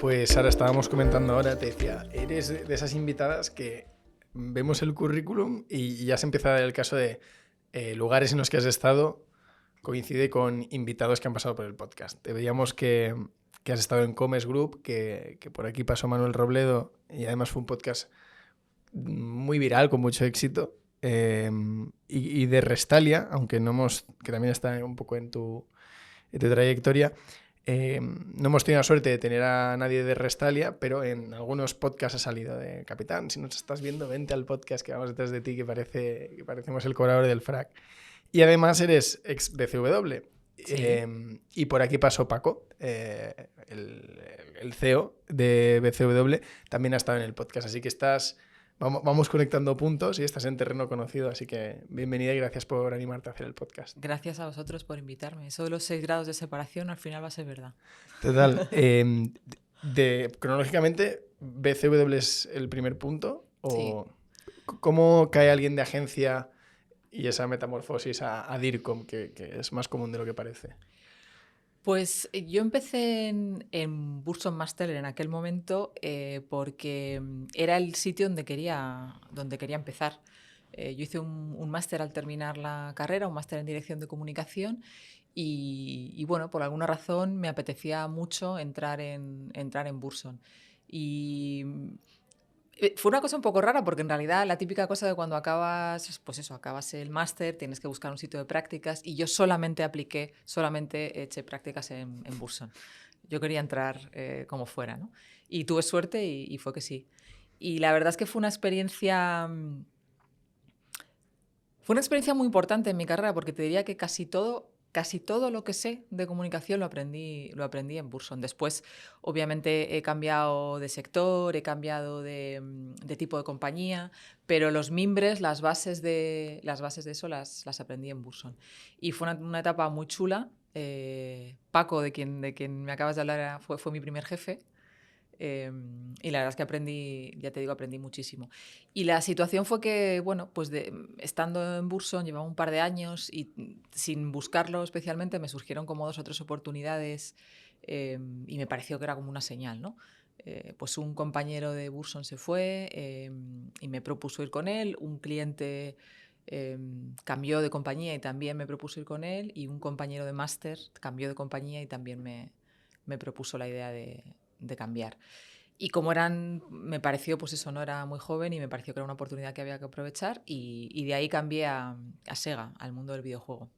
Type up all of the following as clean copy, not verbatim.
Pues ahora estábamos comentando ahora, te decía, eres de esas invitadas que vemos el currículum y ya se empieza a dar el caso de lugares en los que has estado, coincide con invitados que han pasado por el podcast. Te veíamos que has estado en Comes Group, que por aquí pasó Manuel Robledo y además fue un podcast muy viral, con mucho éxito. Y de Restalia, aunque no hemos, que también está un poco en tu trayectoria, no hemos tenido la suerte de tener a nadie de Restalia, pero en algunos podcasts ha salido de Capitán, si nos estás viendo, vente al podcast que vamos detrás de ti, que parecemos el cobrador del frac. Y además eres ex BCW. Sí. Y por aquí pasó Paco, el CEO de BCW, también ha estado en el podcast, así que vamos conectando puntos y estás en terreno conocido, así que bienvenida y gracias por animarte a hacer el podcast. Gracias a vosotros por invitarme. Eso de los 6 grados de separación al final va a ser verdad. Total. Cronológicamente, BCW es el primer punto. Sí. ¿O cómo cae alguien de agencia y esa metamorfosis a DIRCOM, que es más común de lo que parece? Pues yo empecé en Burson Master en aquel momento porque era el sitio donde quería empezar. Yo hice un máster al terminar la carrera, un máster en dirección de comunicación y bueno, por alguna razón me apetecía mucho entrar en Burson. Y fue una cosa un poco rara porque en realidad la típica cosa de cuando acabas, pues eso, acabas el máster, tienes que buscar un sitio de prácticas y yo solamente eché prácticas en Burson. Yo quería entrar como fuera, ¿no? Y tuve suerte y fue que sí. Y la verdad es que fue una experiencia muy importante en mi carrera porque te diría que casi todo lo que sé de comunicación lo aprendí en Burson. Después, obviamente, he cambiado de sector, he cambiado de tipo de compañía, pero los mimbres, las bases de eso las aprendí en Burson. Y fue una etapa muy chula. Paco, de quien me acabas de hablar, fue mi primer jefe. Y la verdad es que aprendí muchísimo. Y la situación fue que, bueno, pues estando en Burson llevaba un par de años y sin buscarlo especialmente me surgieron como 2 o 3 oportunidades y me pareció que era como una señal, ¿no? Pues un compañero de Burson se fue y me propuso ir con él, un cliente cambió de compañía y también me propuso ir con él y un compañero de máster cambió de compañía y también me propuso la idea de cambiar. Y como me pareció, pues eso, no era muy joven y me pareció que era una oportunidad que había que aprovechar y de ahí cambié a Sega, al mundo del videojuego.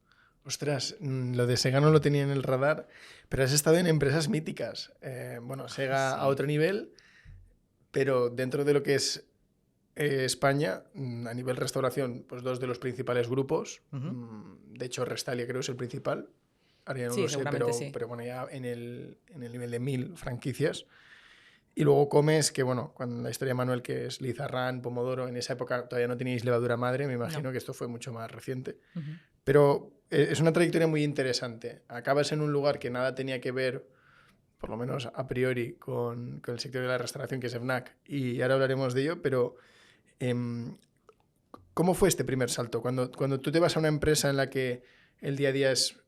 Ostras, lo de Sega no lo tenía en el radar, pero has estado en empresas míticas. Bueno, Sega a Sí. otro nivel, pero dentro de lo que es España, a nivel restauración, pues 2 de los principales grupos. Uh-huh. De hecho, Restalia creo es el principal. Ahora ya no Sí, lo sé, seguramente sí. pero bueno, ya en el nivel de 1000 franquicias. Y luego Comes, que bueno, cuando la historia de Manuel, que es Lizarrán, Pomodoro, en esa época todavía no teníais levadura madre, me imagino No. que esto fue mucho más reciente. Uh-huh. Pero es una trayectoria muy interesante. Acabas en un lugar que nada tenía que ver, por lo menos a priori, con el sector de la restauración, que es FNAC, y ahora hablaremos de ello, pero ¿cómo fue este primer salto? Cuando tú te vas a una empresa en la que el día a día es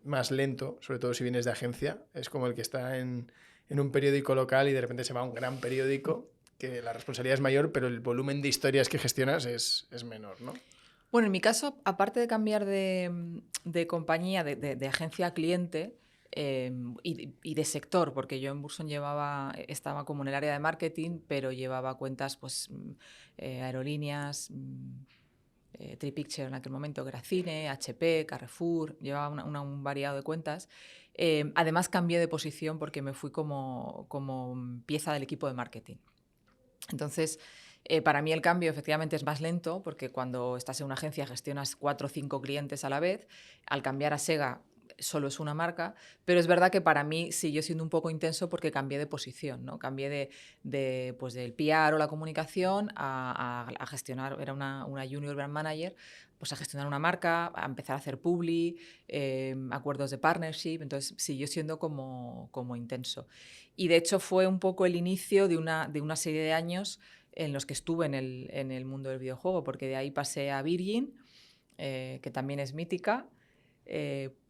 más lento, sobre todo si vienes de agencia, es como el que está en un periódico local y de repente se va a un gran periódico, que la responsabilidad es mayor, pero el volumen de historias que gestionas es menor, ¿no? Bueno, en mi caso, aparte de cambiar de compañía, de agencia a cliente y de sector, porque yo en Burson estaba como en el área de marketing, pero llevaba cuentas, pues, aerolíneas, Tripicture en aquel momento, que era cine, HP, Carrefour, llevaba un variado de cuentas. Además cambié de posición porque me fui como pieza del equipo de marketing. Entonces, para mí el cambio efectivamente es más lento porque cuando estás en una agencia gestionas 4 o 5 clientes a la vez. Al cambiar a Sega solo es una marca, pero es verdad que para mí siguió siendo un poco intenso porque cambié de posición, ¿no? Cambié pues del PR o la comunicación a gestionar, era una junior brand manager, pues a gestionar una marca, a empezar a hacer publi, acuerdos de partnership, entonces siguió siendo como intenso. Y de hecho fue un poco el inicio de una serie de años en los que estuve en el mundo del videojuego, porque de ahí pasé a Virgin, que también es mítica.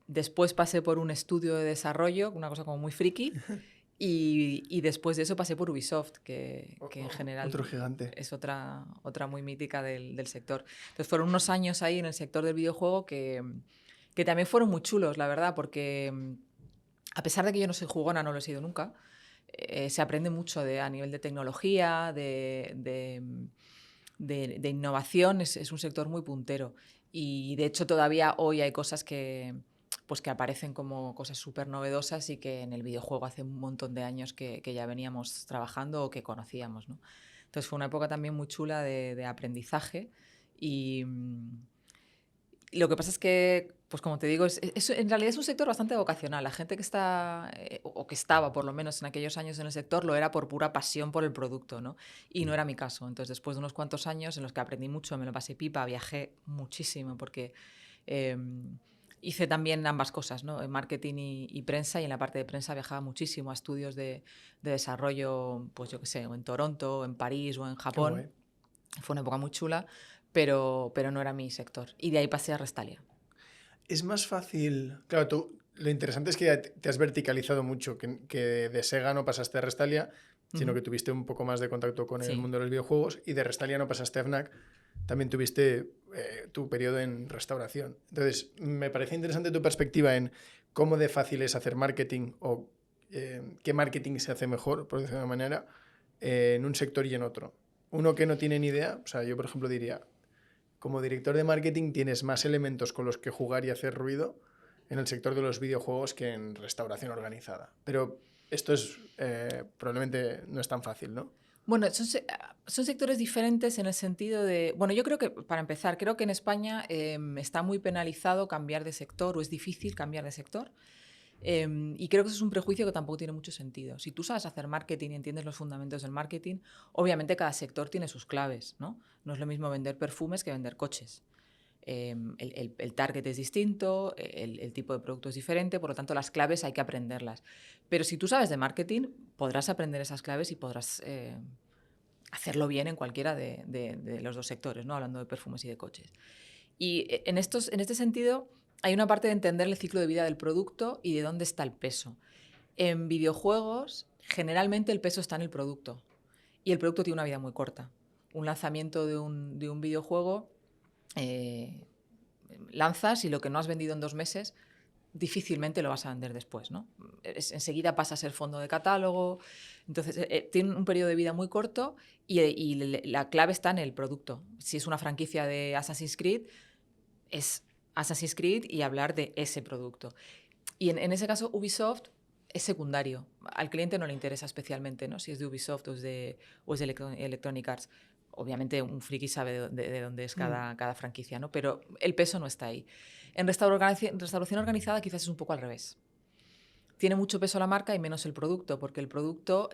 Después pasé por un estudio de desarrollo, una cosa como muy friki, Y después de eso pasé por Ubisoft, que en general Otro gigante. es otra muy mítica del sector. Entonces fueron unos años ahí en el sector del videojuego que también fueron muy chulos, la verdad, porque a pesar de que yo no soy jugona, no lo he sido nunca, se aprende mucho a nivel de tecnología, de innovación, es un sector muy puntero. Y de hecho todavía hoy hay cosas pues que aparecen como cosas súper novedosas y que en el videojuego hace un montón de años que ya veníamos trabajando o que conocíamos, ¿no? Entonces fue una época también muy chula de aprendizaje y lo que pasa es que, pues como te digo, en realidad es un sector bastante vocacional. La gente que está, o que estaba por lo menos en aquellos años en el sector, lo era por pura pasión por el producto, ¿no? Y no era mi caso. Entonces, después de unos cuantos años en los que aprendí mucho, me lo pasé pipa, viajé muchísimo porque eh, hice también ambas cosas, ¿no? En marketing y prensa, y en la parte de prensa viajaba muchísimo a estudios de desarrollo, pues yo qué sé, o en Toronto, o en París o en Qué Japón. guay. Fue una época muy chula, pero no era mi sector. Y de ahí pasé a Restalia. Es más fácil. Claro, tú. Lo interesante es que ya te has verticalizado mucho, que de Sega no pasaste a Restalia, sino Ujú. que tuviste un poco más de contacto con el Sí. mundo de los videojuegos, y de Restalia no pasaste a Fnac, también tuviste tu periodo en restauración. Entonces, me parece interesante tu perspectiva en cómo de fácil es hacer marketing o qué marketing se hace mejor, por decirlo de una manera, en un sector y en otro. Uno que no tiene ni idea, o sea, yo por ejemplo diría, como director de marketing tienes más elementos con los que jugar y hacer ruido en el sector de los videojuegos que en restauración organizada. Pero esto es probablemente no es tan fácil, ¿no? Bueno, son sectores diferentes en el sentido de... Bueno, yo creo que, para empezar, creo que en España está muy penalizado cambiar de sector o es difícil cambiar de sector. Y creo que eso es un prejuicio que tampoco tiene mucho sentido. Si tú sabes hacer marketing y entiendes los fundamentos del marketing, obviamente cada sector tiene sus claves, ¿no? No es lo mismo vender perfumes que vender coches. El target es distinto, el tipo de producto es diferente, por lo tanto las claves hay que aprenderlas. Pero si tú sabes de marketing, podrás aprender esas claves y podrás hacerlo bien en cualquiera de los dos sectores, ¿no? Hablando de perfumes y de coches. Y en este sentido hay una parte de entender el ciclo de vida del producto y de dónde está el peso. En videojuegos, generalmente el peso está en el producto y el producto tiene una vida muy corta. Un lanzamiento de un videojuego eh, lanzas y lo que no has vendido en 2 meses difícilmente lo vas a vender después, ¿no? Enseguida pasa a ser fondo de catálogo, entonces tiene un periodo de vida muy corto y la clave está en el producto. Si es una franquicia de Assassin's Creed, es Assassin's Creed y hablar de ese producto. Y en ese caso Ubisoft es secundario, al cliente no le interesa especialmente, ¿no? Si es de Ubisoft o es de Electronic Arts. Obviamente un friki sabe de dónde es cada franquicia, ¿no? Pero el peso no está ahí. En restauración organizada quizás es un poco al revés. Tiene mucho peso la marca y menos el producto, porque el producto,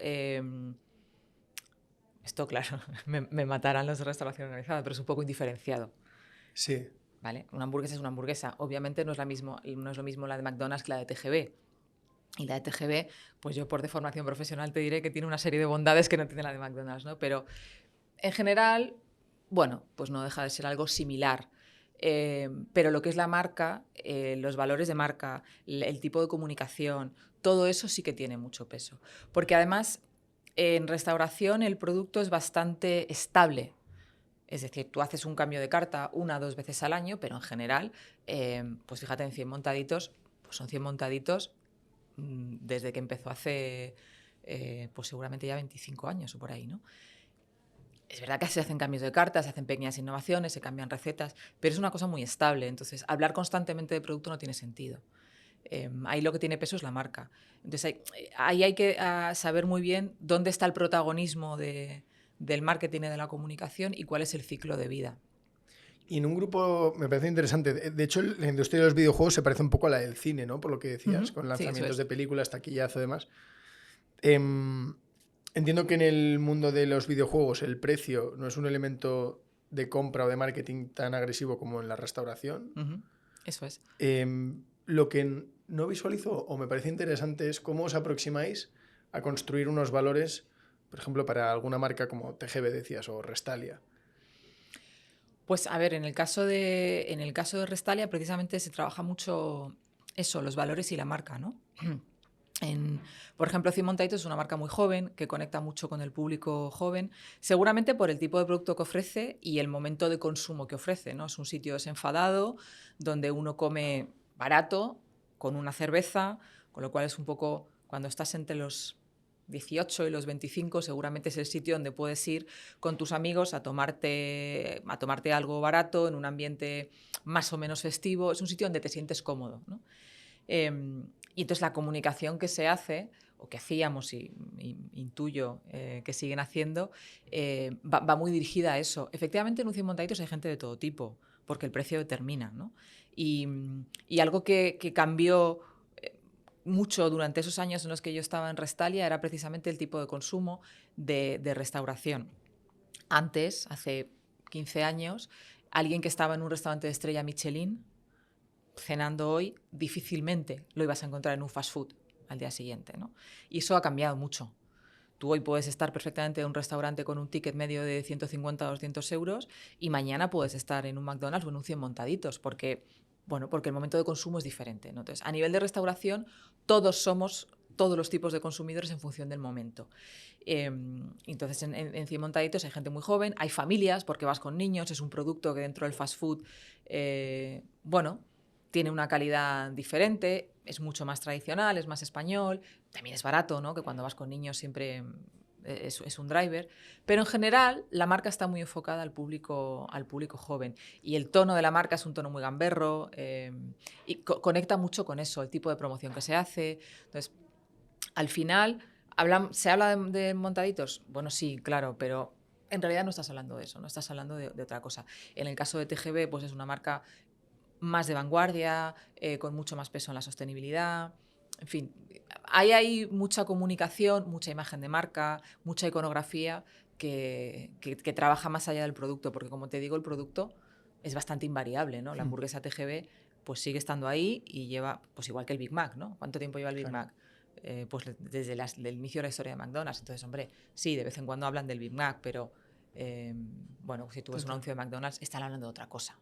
esto claro, me matarán los de restauración organizada, pero es un poco indiferenciado. Sí. ¿Vale? Una hamburguesa es una hamburguesa. Obviamente no es lo mismo la de McDonald's que la de TGB. Y la de TGB, pues yo por deformación profesional te diré que tiene una serie de bondades que no tiene la de McDonald's, ¿no? Pero en general, bueno, pues no deja de ser algo similar. Pero lo que es la marca, los valores de marca, el tipo de comunicación, todo eso sí que tiene mucho peso. Porque además, en restauración el producto es bastante estable. Es decir, tú haces un cambio de carta 1 o 2 veces al año, pero en general, pues fíjate, en 100 montaditos, pues son 100 montaditos desde que empezó hace, pues seguramente ya 25 años o por ahí, ¿no? Es verdad que se hacen cambios de cartas, se hacen pequeñas innovaciones, se cambian recetas, pero es una cosa muy estable. Entonces, hablar constantemente de producto no tiene sentido. Ahí lo que tiene peso es la marca. Entonces, ahí hay que saber muy bien dónde está el protagonismo del marketing y de la comunicación y cuál es el ciclo de vida. Y en un grupo me parece interesante. De hecho, la industria de los videojuegos se parece un poco a la del cine, ¿no? Por lo que decías, con Sí, eso lanzamientos es. de películas, taquillazo y demás. Entiendo que en el mundo de los videojuegos el precio no es un elemento de compra o de marketing tan agresivo como en la restauración. Eso es. Lo que no visualizo o me parece interesante es cómo os aproximáis a construir unos valores, por ejemplo, para alguna marca como TGV, decías, o Restalia. Pues a ver, en el caso de Restalia precisamente se trabaja mucho eso, los valores y la marca, ¿no? Por ejemplo, Cien Montaditos es una marca muy joven que conecta mucho con el público joven, seguramente por el tipo de producto que ofrece y el momento de consumo que ofrece, ¿no? Es un sitio desenfadado donde uno come barato con una cerveza, con lo cual es un poco, cuando estás entre los 18 y los 25, seguramente es el sitio donde puedes ir con tus amigos a tomarte algo barato en un ambiente más o menos festivo. Es un sitio donde te sientes cómodo, ¿no? Y entonces la comunicación que se hace, o que hacíamos y intuyo que siguen haciendo, va muy dirigida a eso. Efectivamente, en un 100 montaditos hay gente de todo tipo, porque el precio determina, ¿no? Y algo que cambió mucho durante esos años en los que yo estaba en Restalia era precisamente el tipo de consumo de restauración. Antes, hace 15 años, alguien que estaba en un restaurante de estrella Michelin cenando hoy, difícilmente lo ibas a encontrar en un fast food al día siguiente, ¿no? Y eso ha cambiado mucho. Tú hoy puedes estar perfectamente en un restaurante con un ticket medio de 150 o 200 euros y mañana puedes estar en un McDonald's o en un 100 montaditos porque el momento de consumo es diferente, ¿no? Entonces, a nivel de restauración, todos somos todos los tipos de consumidores en función del momento. Entonces, en 100 montaditos hay gente muy joven, hay familias porque vas con niños, es un producto que dentro del fast food, tiene una calidad diferente, es mucho más tradicional, es más español, también es barato, ¿no? Que cuando vas con niños siempre es un driver, pero en general la marca está muy enfocada al público joven y el tono de la marca es un tono muy gamberro y conecta mucho con eso, el tipo de promoción que se hace. Entonces, al final, ¿se habla de montaditos? Bueno, sí, claro, pero en realidad no estás hablando de eso, no estás hablando de otra cosa. En el caso de TGV, pues es una marca más de vanguardia, con mucho más peso en la sostenibilidad. En fin, hay mucha comunicación, mucha imagen de marca, mucha iconografía que trabaja más allá del producto, porque como te digo, el producto es bastante invariable, ¿no? La hamburguesa TGV pues sigue estando ahí y lleva, pues igual que el Big Mac, ¿no? ¿Cuánto tiempo lleva el Big Mac? Pues desde el inicio de la historia de McDonald's. Entonces, hombre, sí, de vez en cuando hablan del Big Mac, pero si tú ves un anuncio de McDonald's, están hablando de otra cosa.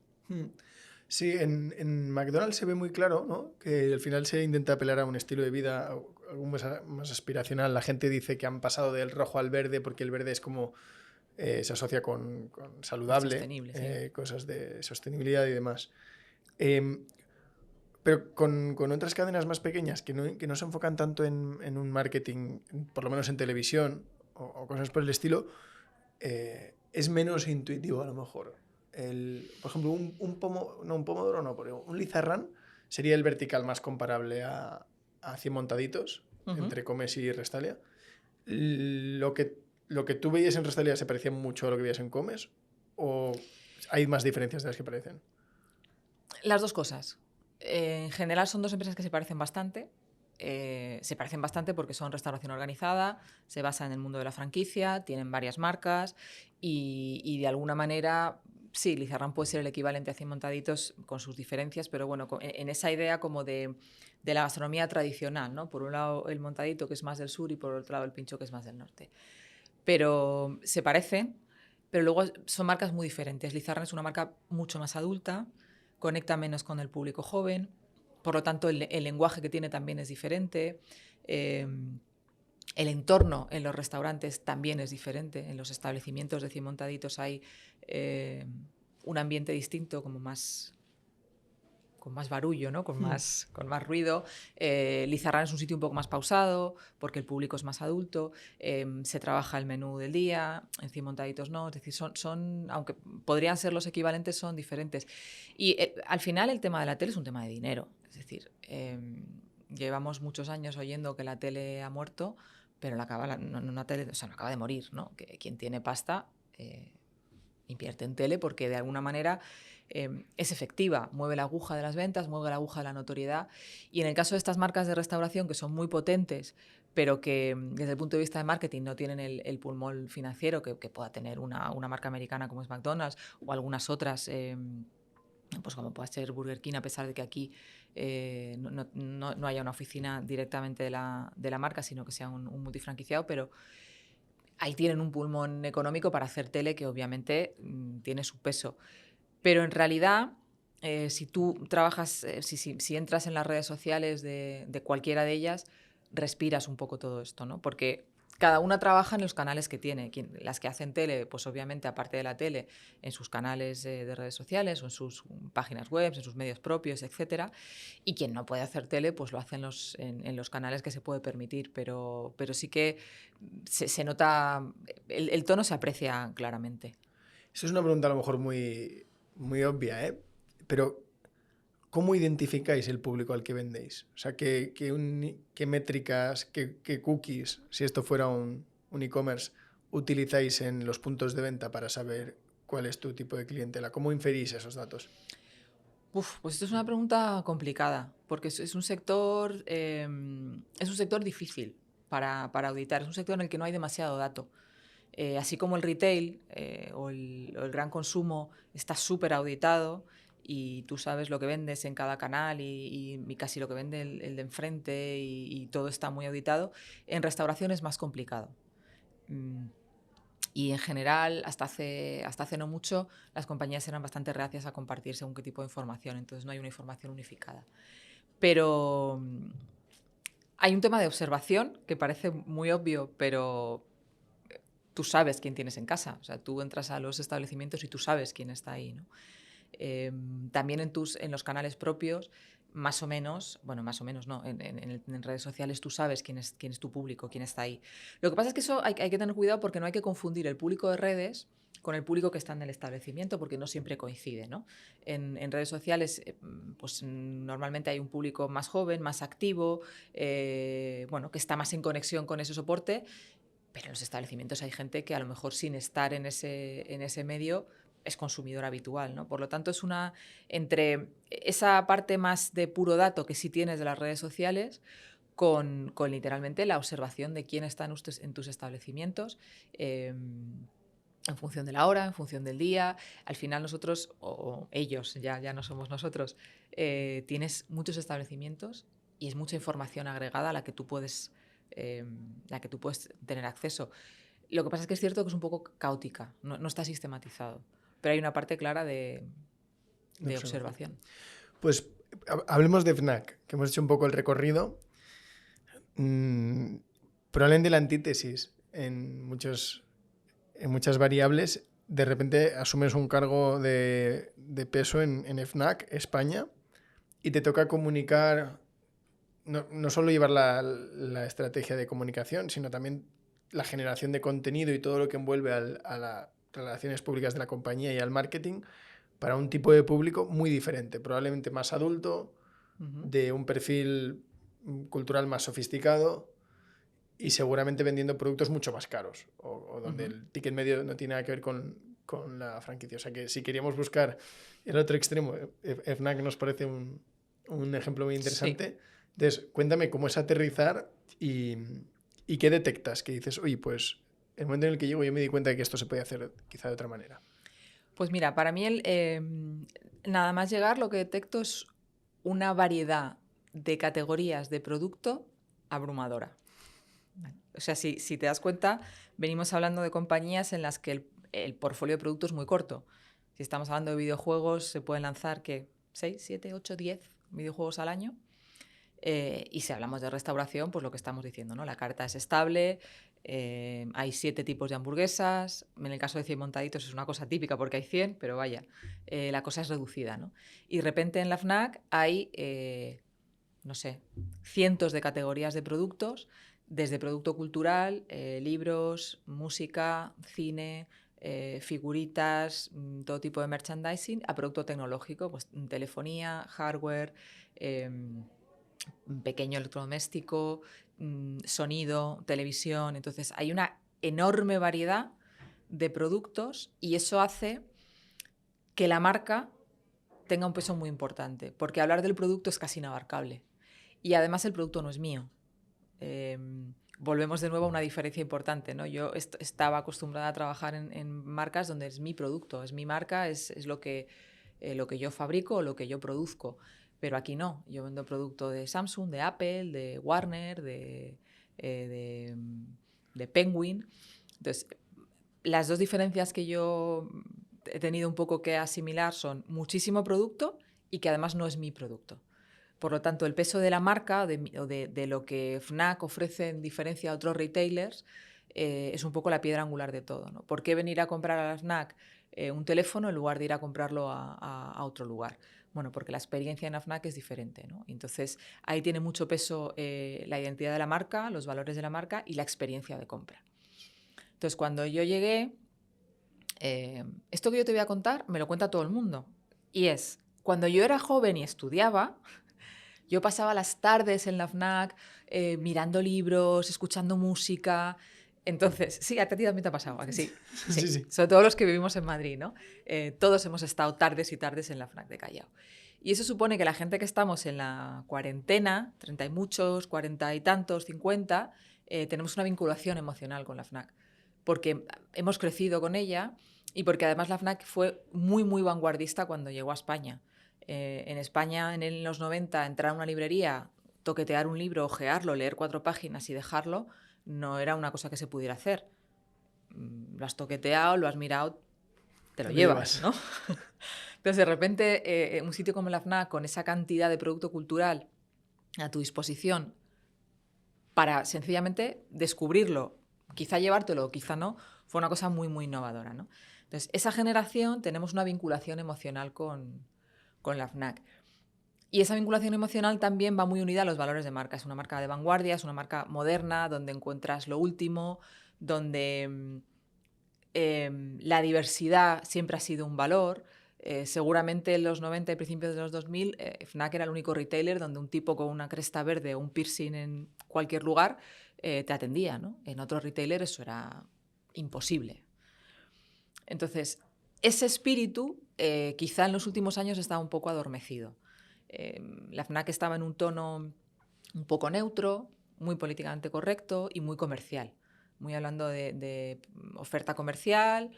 Sí, en McDonald's se ve muy claro, ¿no? Que al final se intenta apelar a un estilo de vida algo más aspiracional. La gente dice que han pasado del rojo al verde porque el verde es como se asocia con saludable, sostenible, sí. cosas de sostenibilidad y demás. Pero con otras cadenas más pequeñas que no se enfocan tanto en un marketing, por lo menos en televisión o cosas por el estilo, es menos intuitivo a lo mejor. Por ejemplo, un pomodoro no, pero un lizarrán sería el vertical más comparable a 100 montaditos, entre Comes y Restalia. Lo que tú veías en Restalia se parecía mucho a lo que veías en Comes, ¿o hay más diferencias de las que parecen? Las dos cosas. En general son dos empresas que se parecen bastante. Se parecen bastante porque son restauración organizada, se basa en el mundo de la franquicia, tienen varias marcas y de alguna manera, sí, Lizarrán puede ser el equivalente a 100 montaditos con sus diferencias, pero bueno, en esa idea como de la gastronomía tradicional, ¿no? Por un lado el montadito que es más del sur y por otro lado el pincho que es más del norte. Pero se parecen, pero luego son marcas muy diferentes. Lizarrán es una marca mucho más adulta, conecta menos con el público joven, por lo tanto el lenguaje que tiene también es diferente, el entorno en los restaurantes también es diferente, en los establecimientos de 100 montaditos hay un ambiente distinto, como más con más barullo, ¿no? con más ruido. Lizarrán es un sitio un poco más pausado porque el público es más adulto, se trabaja el menú del día, en 100 montaditos no, es decir, aunque podrían ser los equivalentes, son diferentes. Y al final el tema de la tele es un tema de dinero, es decir, llevamos muchos años oyendo que la tele ha muerto, pero no acaba de morir, ¿no? Que quien tiene pasta invierte en tele porque de alguna manera es efectiva, mueve la aguja de las ventas, mueve la aguja de la notoriedad. Y en el caso de estas marcas de restauración que son muy potentes, pero que desde el punto de vista de marketing no tienen el pulmón financiero que pueda tener una marca americana como es McDonald's o algunas otras, pues como puede ser Burger King, a pesar de que aquí no haya una oficina directamente de la marca, sino que sea un multifranquiciado, pero ahí tienen un pulmón económico para hacer tele que obviamente tiene su peso. Pero en realidad, si tú trabajas, si entras en las redes sociales de cualquiera de ellas, respiras un poco todo esto, ¿no? Porque cada una trabaja en los canales que tiene. Las que hacen tele, pues obviamente, aparte de la tele, en sus canales de redes sociales o en sus páginas web, en sus medios propios, etcétera. Y quien no puede hacer tele, pues lo hace en los canales que se puede permitir. Pero sí que se nota, el tono se aprecia claramente. Eso es una pregunta a lo mejor muy, muy obvia, ¿eh? Pero ¿cómo identificáis el público al que vendéis? O sea, ¿qué métricas, qué cookies, si esto fuera un e-commerce, utilizáis en los puntos de venta para saber cuál es tu tipo de clientela? ¿Cómo inferís esos datos? Pues esto es una pregunta complicada, porque es un sector, difícil para auditar, es un sector en el que no hay demasiado dato. Así como el retail o el gran consumo está súper auditado y tú sabes lo que vendes en cada canal y casi lo que vende el de enfrente y todo está muy auditado, en restauración es más complicado. Y en general, hasta hace no mucho, las compañías eran bastante reacias a compartir según qué tipo de información, entonces no hay una información unificada. Pero hay un tema de observación que parece muy obvio, pero tú sabes quién tienes en casa. O sea, tú entras a los establecimientos y tú sabes quién está ahí, ¿no? También en los canales propios, más o menos no, en redes sociales tú sabes quién es tu público, quién está ahí. Lo que pasa es que eso hay que tener cuidado porque no hay que confundir el público de redes con el público que está en el establecimiento, porque no siempre coincide, ¿no? En redes sociales, pues normalmente hay un público más joven, más activo, que está más en conexión con ese soporte, pero en los establecimientos hay gente que a lo mejor sin estar en ese medio es consumidor habitual, ¿no? Por lo tanto, es entre esa parte más de puro dato que sí tienes de las redes sociales con literalmente la observación de quién está en tus establecimientos, en función de la hora, en función del día. Al final nosotros, o ellos, ya no somos nosotros, tienes muchos establecimientos y es mucha información agregada a la que tú puedes tener acceso. Lo que pasa es que es cierto que es un poco caótica, no está sistematizado, pero hay una parte clara de observación. Pues hablemos de Fnac, que hemos hecho un poco el recorrido. Probablemente la antítesis en muchas variables. De repente asumes un cargo de peso en Fnac, España, y te toca comunicar, no solo llevar la estrategia de comunicación, sino también la generación de contenido y todo lo que envuelve a las relaciones públicas de la compañía y al marketing para un tipo de público muy diferente, probablemente más adulto, de un perfil cultural más sofisticado y seguramente vendiendo productos mucho más caros o donde el ticket medio no tiene nada que ver con la franquicia. O sea que si queríamos buscar el otro extremo, Fnac nos parece un ejemplo muy interesante. Sí. Entonces, cuéntame cómo es aterrizar y qué detectas, que dices, oye, pues el momento en el que llego yo me di cuenta de que esto se puede hacer quizá de otra manera. Pues mira, para mí nada más llegar lo que detecto es una variedad de categorías de producto abrumadora. O sea, si te das cuenta, venimos hablando de compañías en las que el portfolio de productos es muy corto. Si estamos hablando de videojuegos, se pueden lanzar, ¿qué? 6, 7, 8, 10 videojuegos al año. Y si hablamos de restauración, pues lo que estamos diciendo, ¿no? La carta es estable, hay 7 tipos de hamburguesas. En el caso de 100 montaditos es una cosa típica porque hay 100, pero vaya, la cosa es reducida, ¿no? Y de repente en la Fnac hay, no sé, cientos de categorías de productos, desde producto cultural, libros, música, cine, figuritas, todo tipo de merchandising, a producto tecnológico, pues telefonía, hardware, pequeño electrodoméstico, sonido, televisión. Entonces hay una enorme variedad de productos y eso hace que la marca tenga un peso muy importante, porque hablar del producto es casi inabarcable. Y además el producto no es mío. Volvemos de nuevo a una diferencia importante, ¿no? Yo estaba acostumbrada a trabajar en marcas donde es mi producto, es mi marca, es lo que yo fabrico o lo que yo produzco. Pero aquí no. Yo vendo producto de Samsung, de Apple, de Warner, de Penguin. Entonces, las dos diferencias que yo he tenido un poco que asimilar son muchísimo producto y que además no es mi producto. Por lo tanto, el peso de la marca o de lo que Fnac ofrece en diferencia a otros retailers es un poco la piedra angular de todo, ¿no? ¿Por qué venir a comprar a la Fnac un teléfono en lugar de ir a comprarlo a otro lugar? Bueno, porque la experiencia en la Fnac es diferente, ¿no? Entonces, ahí tiene mucho peso la identidad de la marca, los valores de la marca y la experiencia de compra. Entonces, cuando yo llegué, esto que yo te voy a contar me lo cuenta todo el mundo. Y es, cuando yo era joven y estudiaba, yo pasaba las tardes en la Fnac mirando libros, escuchando música. Entonces, sí, a ti también te ha pasado, ¿a que sí? Sí, Sí. sobre todo los que vivimos en Madrid, ¿no? Todos hemos estado tardes y tardes en la Fnac de Callao. Y eso supone que la gente que estamos en la cuarentena, 30 y muchos, 40 y tantos, 50, tenemos una vinculación emocional con la Fnac, porque hemos crecido con ella y porque además la Fnac fue muy, muy vanguardista cuando llegó a España. En España, en los 90, entrar a una librería, toquetear un libro, ojearlo, leer 4 páginas y dejarlo, no era una cosa que se pudiera hacer. Lo has toqueteado, lo has mirado, te lo llevas, ¿no? Entonces, de repente, un sitio como la Fnac, con esa cantidad de producto cultural a tu disposición para sencillamente descubrirlo, quizá llevártelo, quizá no, fue una cosa muy, muy innovadora, ¿no? Entonces, esa generación tenemos una vinculación emocional con la Fnac. Y esa vinculación emocional también va muy unida a los valores de marca. Es una marca de vanguardia, es una marca moderna, donde encuentras lo último, donde la diversidad siempre ha sido un valor. Seguramente en los 90 y principios de los 2000, Fnac era el único retailer donde un tipo con una cresta verde o un piercing en cualquier lugar te atendía, ¿no? En otros retailers eso era imposible. Entonces, ese espíritu quizá en los últimos años estaba un poco adormecido. La Fnac estaba en un tono un poco neutro, muy políticamente correcto y muy comercial. Muy hablando de oferta comercial,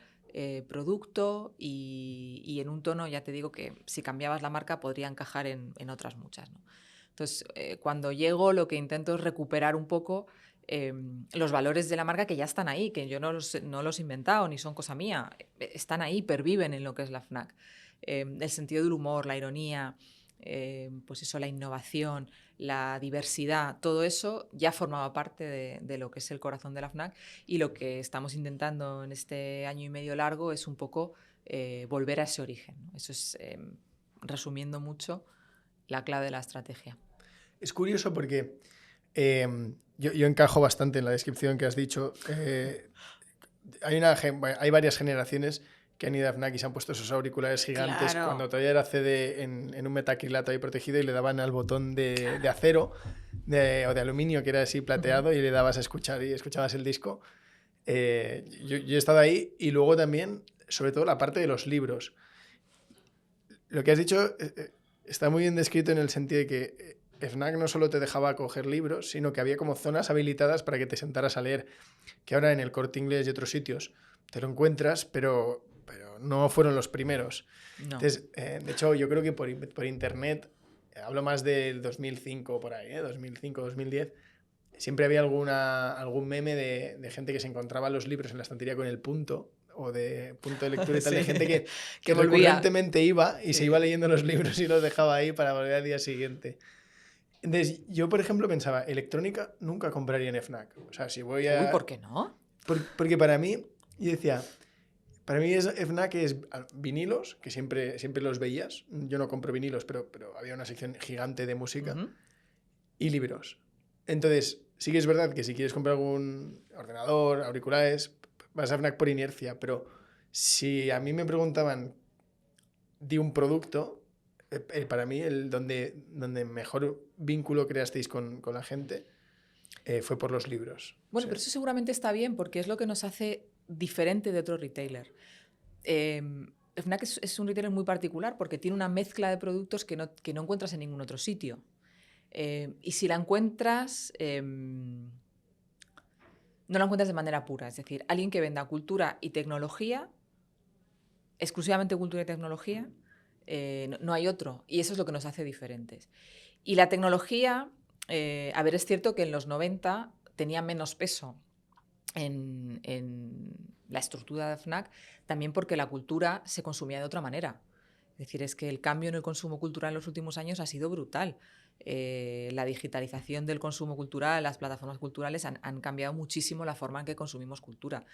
producto y en un tono, ya te digo que si cambiabas la marca podría encajar en otras muchas, ¿no? Entonces, cuando llego lo que intento es recuperar un poco los valores de la marca que ya están ahí, que yo no los he inventado ni son cosa mía, están ahí, perviven en lo que es la Fnac. El sentido del humor, la ironía, pues eso, la innovación, la diversidad, todo eso ya formaba parte de lo que es el corazón de la Fnac y lo que estamos intentando en este año y medio largo es un poco volver a ese origen, ¿no? Eso es, resumiendo mucho, la clave de la estrategia. Es curioso porque yo encajo bastante en la descripción que has dicho. Hay varias generaciones que han ido a Fnac y se han puesto esos auriculares gigantes cuando todavía era CD en un metacrilato ahí protegido y le daban al botón de acero o de aluminio que era así plateado y le dabas a escuchar y escuchabas el disco. Yo he estado ahí y luego también, sobre todo la parte de los libros. Lo que has dicho está muy bien descrito en el sentido de que Fnac no solo te dejaba coger libros, sino que había como zonas habilitadas para que te sentaras a leer, que ahora en el Corte Inglés y otros sitios te lo encuentras, pero no fueron los primeros. No. Entonces, de hecho, yo creo que por internet, hablo más del 2005 por ahí, 2005, 2010, siempre había algún meme de gente que se encontraba los libros en la estantería con el punto, o de punto de lectura y tal, de gente que recurrentemente iba y se iba leyendo los libros y los dejaba ahí para volver al día siguiente. Entonces, yo, por ejemplo, pensaba, electrónica nunca compraría en Fnac. O sea, si voy a... Uy, ¿por qué no? Porque para mí, yo decía, para mí Fnac es vinilos, que siempre los veías. Yo no compro vinilos, pero había una sección gigante de música. Y libros. Entonces, sí que es verdad que si quieres comprar algún ordenador, auriculares, vas a Fnac por inercia. Pero si a mí me preguntaban de un producto... para mí, donde mejor vínculo creasteis con la gente fue por los libros. Bueno, pero eso seguramente está bien porque es lo que nos hace diferente de otro retailer. Fnac es un retailer muy particular porque tiene una mezcla de productos que no encuentras en ningún otro sitio. Y si la encuentras, no la encuentras de manera pura. Es decir, alguien que venda cultura y tecnología, exclusivamente cultura y tecnología, no hay otro. Y eso es lo que nos hace diferentes. Y la tecnología, a ver, es cierto que en los 90 tenía menos peso en la estructura de Fnac, también porque la cultura se consumía de otra manera. Es decir, es que el cambio en el consumo cultural en los últimos años ha sido brutal. la digitalización del consumo cultural, las plataformas culturales han cambiado muchísimo la forma en que consumimos cultura.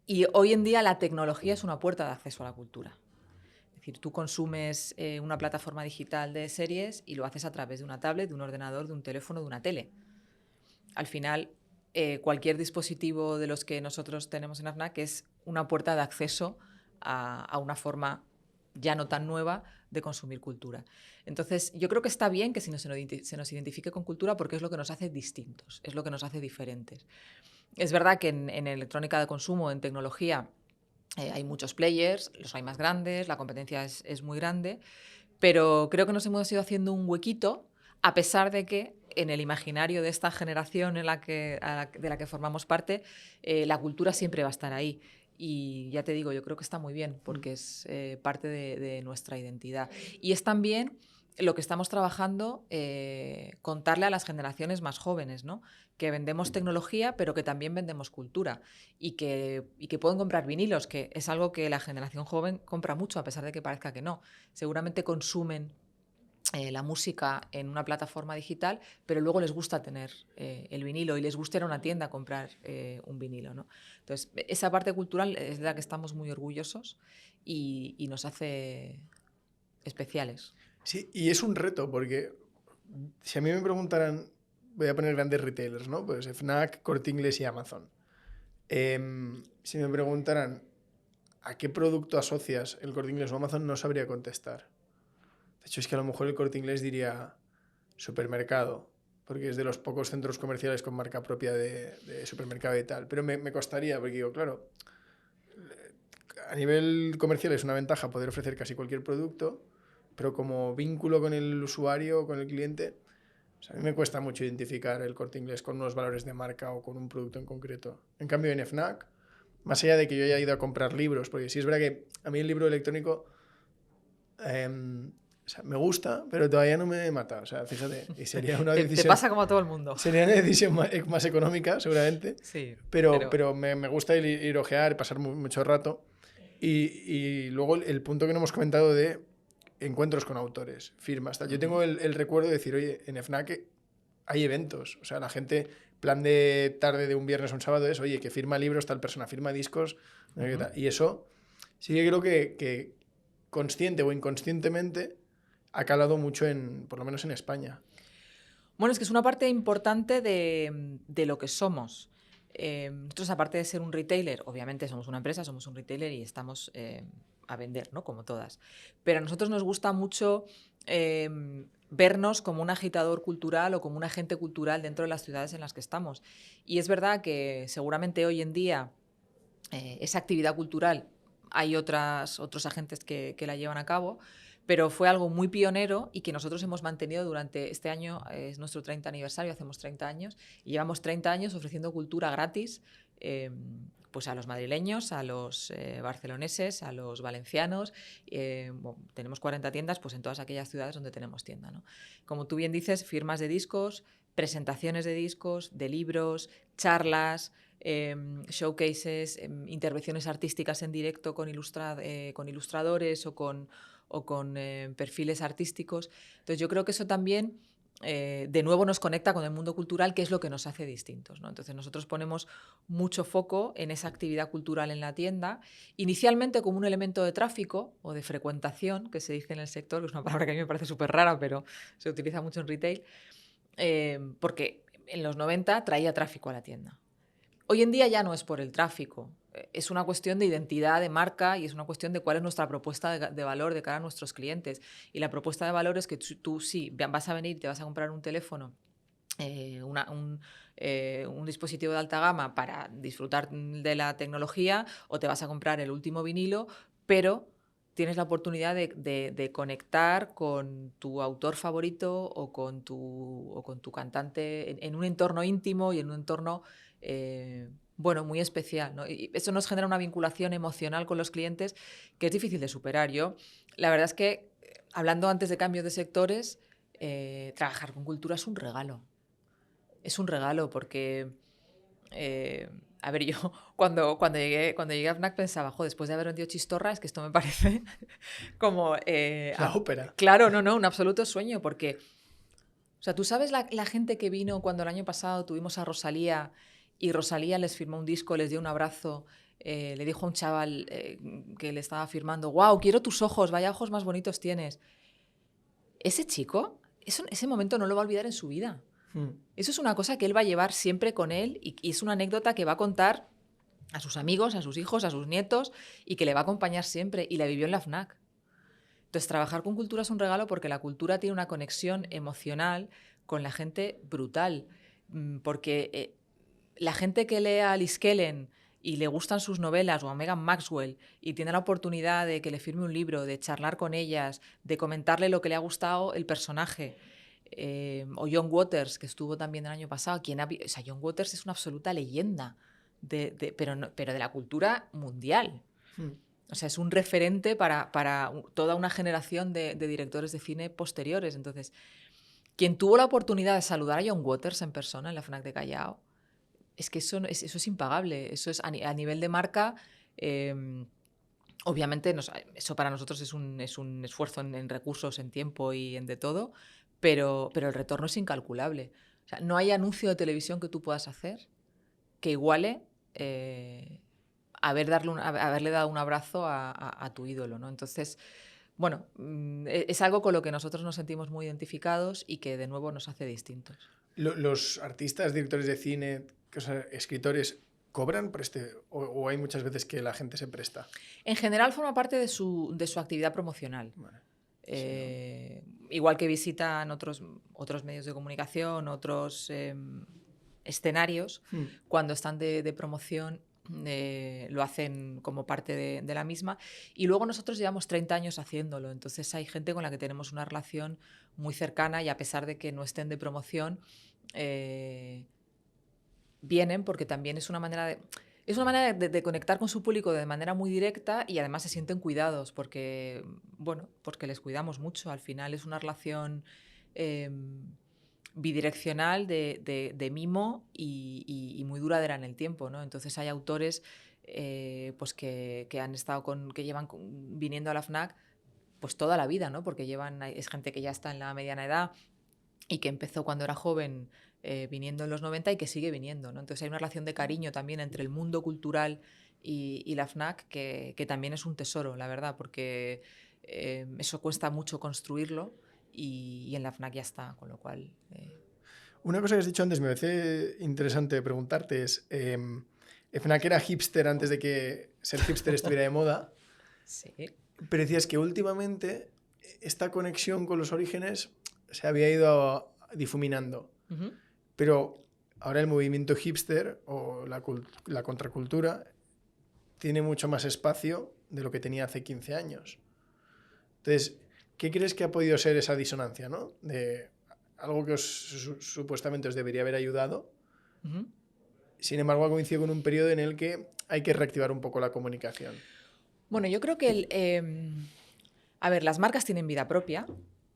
Y hoy en día la tecnología es una puerta de acceso a la cultura. Es decir, tú consumes una plataforma digital de series y lo haces a través de una tablet, de un ordenador, de un teléfono, de una tele. Al final, cualquier dispositivo de los que nosotros tenemos en AFNAC es una puerta de acceso a una forma ya no tan nueva de consumir cultura. Entonces, yo creo que está bien que se nos identifique con cultura porque es lo que nos hace distintos, es lo que nos hace diferentes. Es verdad que en electrónica de consumo, en tecnología, hay muchos players, los hay más grandes, la competencia es muy grande, pero creo que nos hemos ido haciendo un huequito, a pesar de que en el imaginario de esta generación de la que formamos parte, la cultura siempre va a estar ahí. Y ya te digo, yo creo que está muy bien, porque es parte de nuestra identidad. Y es también lo que estamos trabajando, contarle a las generaciones más jóvenes, ¿no? Que vendemos tecnología, pero que también vendemos cultura. Y que pueden comprar vinilos, que es algo que la generación joven compra mucho, a pesar de que parezca que no. Seguramente consumen la música en una plataforma digital, pero luego les gusta tener el vinilo y les gusta ir a una tienda a comprar un vinilo, ¿no? Entonces, esa parte cultural es de la que estamos muy orgullosos y nos hace especiales. Sí, y es un reto porque si a mí me preguntaran, voy a poner grandes retailers, ¿no? Pues Fnac, Corte Inglés y Amazon. Si me preguntaran a qué producto asocias el Corte Inglés o Amazon, no sabría contestar. De hecho, es que a lo mejor el Corte Inglés diría supermercado, porque es de los pocos centros comerciales con marca propia de supermercado y tal. Pero me costaría, porque digo, claro, a nivel comercial es una ventaja poder ofrecer casi cualquier producto, pero como vínculo con el usuario, con el cliente, o sea, a mí me cuesta mucho identificar el Corte Inglés con unos valores de marca o con un producto en concreto. En cambio, en Fnac, más allá de que yo haya ido a comprar libros, porque sí es verdad que a mí el libro electrónico o sea, me gusta, pero todavía no me mata. O sea, fíjate, y sería una decisión... Te pasa como a todo el mundo. Sería una decisión más económica, seguramente, Sí, pero me gusta ir a ojear, pasar mucho rato. Y luego el punto que no hemos comentado de encuentros con autores, firmas, tal. Yo tengo el recuerdo de decir, oye, en FNAC hay eventos. O sea, la gente, plan de tarde de un viernes o un sábado es, oye, que firma libros, tal persona firma discos. Y eso sí que creo que consciente o inconscientemente ha calado mucho, por lo menos en España. Bueno, es que es una parte importante de lo que somos. Nosotros, aparte de ser un retailer, obviamente somos una empresa, somos un retailer y estamos a vender, ¿no? Como todas. Pero a nosotros nos gusta mucho vernos como un agitador cultural o como un agente cultural dentro de las ciudades en las que estamos. Y es verdad que seguramente hoy en día esa actividad cultural hay otros agentes que la llevan a cabo, pero fue algo muy pionero y que nosotros hemos mantenido durante este año. Es nuestro 30 aniversario, hacemos 30 años, y llevamos 30 años ofreciendo cultura gratis pues a los madrileños, a los barceloneses, a los valencianos. Bueno, tenemos 40 tiendas pues en todas aquellas ciudades donde tenemos tienda, ¿no? Como tú bien dices, firmas de discos, presentaciones de discos, de libros, charlas, showcases, intervenciones artísticas en directo con ilustradores o con perfiles artísticos. Entonces yo creo que eso también de nuevo nos conecta con el mundo cultural, que es lo que nos hace distintos, ¿no? Entonces nosotros ponemos mucho foco en esa actividad cultural en la tienda, inicialmente como un elemento de tráfico o de frecuentación, que se dice en el sector, que es una palabra que a mí me parece súper rara, pero se utiliza mucho en retail, porque en los 90 traía tráfico a la tienda. Hoy en día ya no es por el tráfico, es una cuestión de identidad de marca y es una cuestión de cuál es nuestra propuesta de valor de cara a nuestros clientes. Y la propuesta de valor es que tú sí vas a venir, te vas a comprar un teléfono, un dispositivo de alta gama para disfrutar de la tecnología, o te vas a comprar el último vinilo, pero tienes la oportunidad de conectar con tu autor favorito o con tu cantante en un entorno íntimo y en un entorno bueno, muy especial, ¿no? Y eso nos genera una vinculación emocional con los clientes que es difícil de superar. La verdad es que, hablando antes de cambios de sectores, trabajar con cultura es un regalo. Es un regalo porque, a ver, yo cuando llegué a Fnac pensaba, después de haber vendido Chistorra, es que esto me parece como... La ópera. Claro, no, un absoluto sueño, porque O sea, ¿tú sabes la gente que vino cuando el año pasado tuvimos a Rosalía y Rosalía les firmó un disco, les dio un abrazo, le dijo a un chaval que le estaba firmando, wow, quiero tus ojos, vaya ojos más bonitos tienes? Ese chico, ese momento no lo va a olvidar en su vida. Eso es una cosa que él va a llevar siempre con él y es una anécdota que va a contar a sus amigos, a sus hijos, a sus nietos y que le va a acompañar siempre. Y la vivió en la FNAC. Entonces, trabajar con cultura es un regalo porque la cultura tiene una conexión emocional con la gente brutal. Porque la gente que lee a Alice Kellen y le gustan sus novelas o a Megan Maxwell y tiene la oportunidad de que le firme un libro, de charlar con ellas, de comentarle lo que le ha gustado el personaje, o John Waters, que estuvo también el año pasado. O sea, John Waters es una absoluta leyenda, pero de la cultura mundial. O sea, es un referente para toda una generación de directores de cine posteriores. Entonces, quien tuvo la oportunidad de saludar a John Waters en persona en la FNAC de Callao, es que eso es impagable. Eso es a nivel de marca. Obviamente, eso para nosotros es un esfuerzo en recursos, en tiempo y en de todo, pero el retorno es incalculable. O sea, no hay anuncio de televisión que tú puedas hacer que iguale haberle dado un abrazo a tu ídolo, ¿no? Entonces, bueno, es algo con lo que nosotros nos sentimos muy identificados y que de nuevo nos hace distintos. ¿Los artistas, directores de cine, escritores, cobran por o hay muchas veces que la gente se presta? En general forma parte de su actividad promocional. Vale. Sí, ¿no? Igual que visitan otros medios de comunicación, otros escenarios, cuando están de promoción lo hacen como parte de la misma. Y luego nosotros llevamos 30 años haciéndolo, entonces hay gente con la que tenemos una relación muy cercana y a pesar de que no estén de promoción, vienen porque también es una manera de conectar con su público de manera muy directa y además se sienten cuidados porque les cuidamos mucho. Al final es una relación bidireccional de mimo y muy duradera en el tiempo, ¿no? Entonces hay autores pues que han estado que llevan viniendo a la FNAC pues toda la vida, ¿no? Porque es gente que ya está en la mediana edad y que empezó cuando era joven viniendo en los 90 y que sigue viniendo, ¿no? Entonces hay una relación de cariño también entre el mundo cultural y la FNAC que también es un tesoro, la verdad, porque eso cuesta mucho construirlo y en la FNAC ya está, con lo cual... Una cosa que has dicho antes me parece interesante preguntarte es, FNAC era hipster antes de que ser hipster estuviera de moda, Sí. pero decías que últimamente esta conexión con los orígenes se había ido difuminando. Uh-huh. Pero ahora el movimiento hipster o la contracultura tiene mucho más espacio de lo que tenía hace 15 años. Entonces, ¿qué crees que ha podido ser esa disonancia, ¿no? De algo que supuestamente os debería haber ayudado. Uh-huh. Sin embargo, ha coincidido con un periodo en el que hay que reactivar un poco la comunicación. Bueno, yo creo que a ver, las marcas tienen vida propia.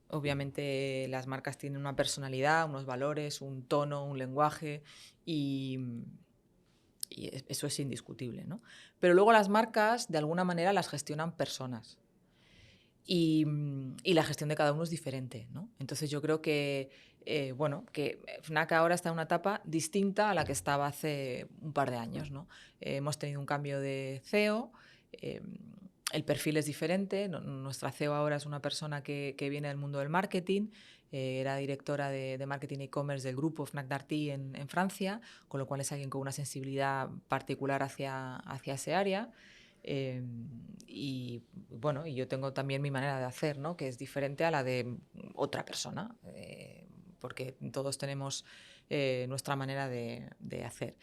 Obviamente las marcas tienen una personalidad, unos valores, un tono, un lenguaje y eso es indiscutible, ¿no? Pero luego las marcas de alguna manera las gestionan personas y la gestión de cada uno es diferente, ¿no? Entonces yo creo que que FNAC ahora está en una etapa distinta a la que estaba hace un par de años, ¿no? Hemos tenido un cambio de CEO. El perfil es diferente. Nuestra CEO ahora es una persona que viene del mundo del marketing. Era directora de marketing e e-commerce del grupo Fnac Darty en Francia, con lo cual es alguien con una sensibilidad particular hacia ese área. Y bueno, y yo tengo también mi manera de hacer, ¿no? Que es diferente a la de otra persona, porque todos tenemos nuestra manera de hacer.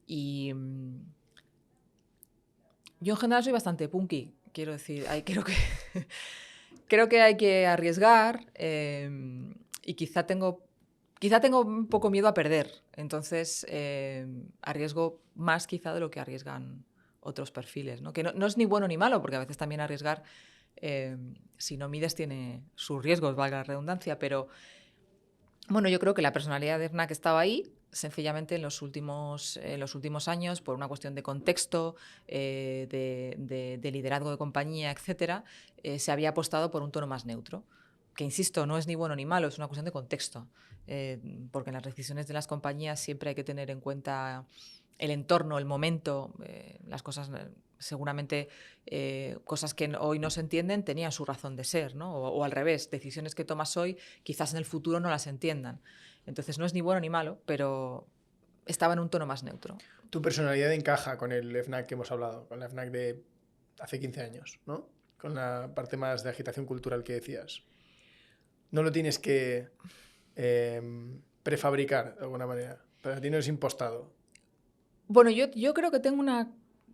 Y yo en general soy bastante punky. Quiero decir, creo que hay que arriesgar y quizá tengo un poco miedo a perder. Entonces arriesgo más quizá de lo que arriesgan otros perfiles, ¿no? Que no es ni bueno ni malo, porque a veces también arriesgar, si no mides, tiene sus riesgos, valga la redundancia. Pero bueno, yo creo que la personalidad de FNAC estaba ahí. Sencillamente en los últimos años, por una cuestión de contexto, de liderazgo de compañía, etcétera, se había apostado por un tono más neutro. que insisto, no es ni bueno ni malo, es una cuestión de contexto, porque en las decisiones de las compañías siempre hay que tener en cuenta el entorno, el momento, las cosas, seguramente cosas que hoy no se entienden tenían su razón de ser, ¿no? O al revés, decisiones que tomas hoy quizás en el futuro no las entiendan. Entonces no es ni bueno ni malo, pero estaba en un tono más neutro. Tu personalidad encaja con el FNAC que hemos hablado, con la FNAC de hace 15 años, ¿no? Con la parte más de agitación cultural que decías. No lo tienes que prefabricar de alguna manera. Para ti no es impostado. Bueno, yo creo que tengo una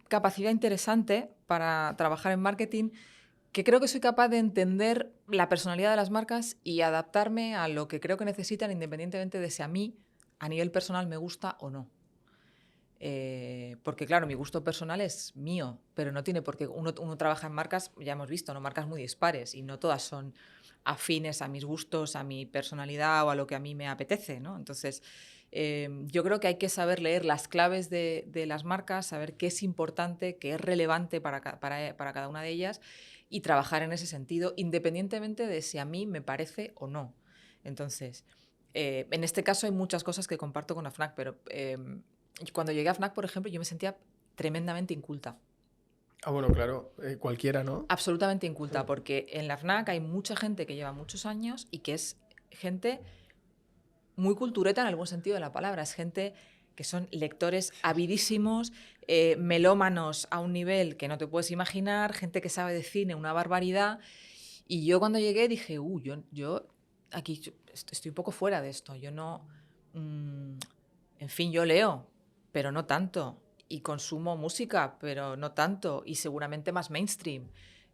capacidad interesante para trabajar en marketing, que creo que soy capaz de entender la personalidad de las marcas y adaptarme a lo que creo que necesitan, independientemente de si a mí, a nivel personal, me gusta o no. Porque claro, mi gusto personal es mío, pero no tiene por qué. Uno trabaja en marcas, ya hemos visto, ¿no? Marcas muy dispares y no todas son afines a mis gustos, a mi personalidad o a lo que a mí me apetece, ¿no? Entonces, yo creo que hay que saber leer las claves de las marcas, saber qué es importante, qué es relevante para cada una de ellas y trabajar en ese sentido, independientemente de si a mí me parece o no. Entonces, en este caso hay muchas cosas que comparto con la FNAC, pero cuando llegué a FNAC, por ejemplo, yo me sentía tremendamente inculta. Ah, bueno, claro, cualquiera, ¿no? Absolutamente inculta, porque en la FNAC hay mucha gente que lleva muchos años y que es gente muy cultureta en el buen sentido de la palabra. Es gente que son lectores avidísimos, melómanos a un nivel que no te puedes imaginar, gente que sabe de cine una barbaridad. Y yo cuando llegué dije, yo aquí estoy un poco fuera de esto. Yo no... en fin, yo leo, pero no tanto. Y consumo música, pero no tanto. Y seguramente más mainstream.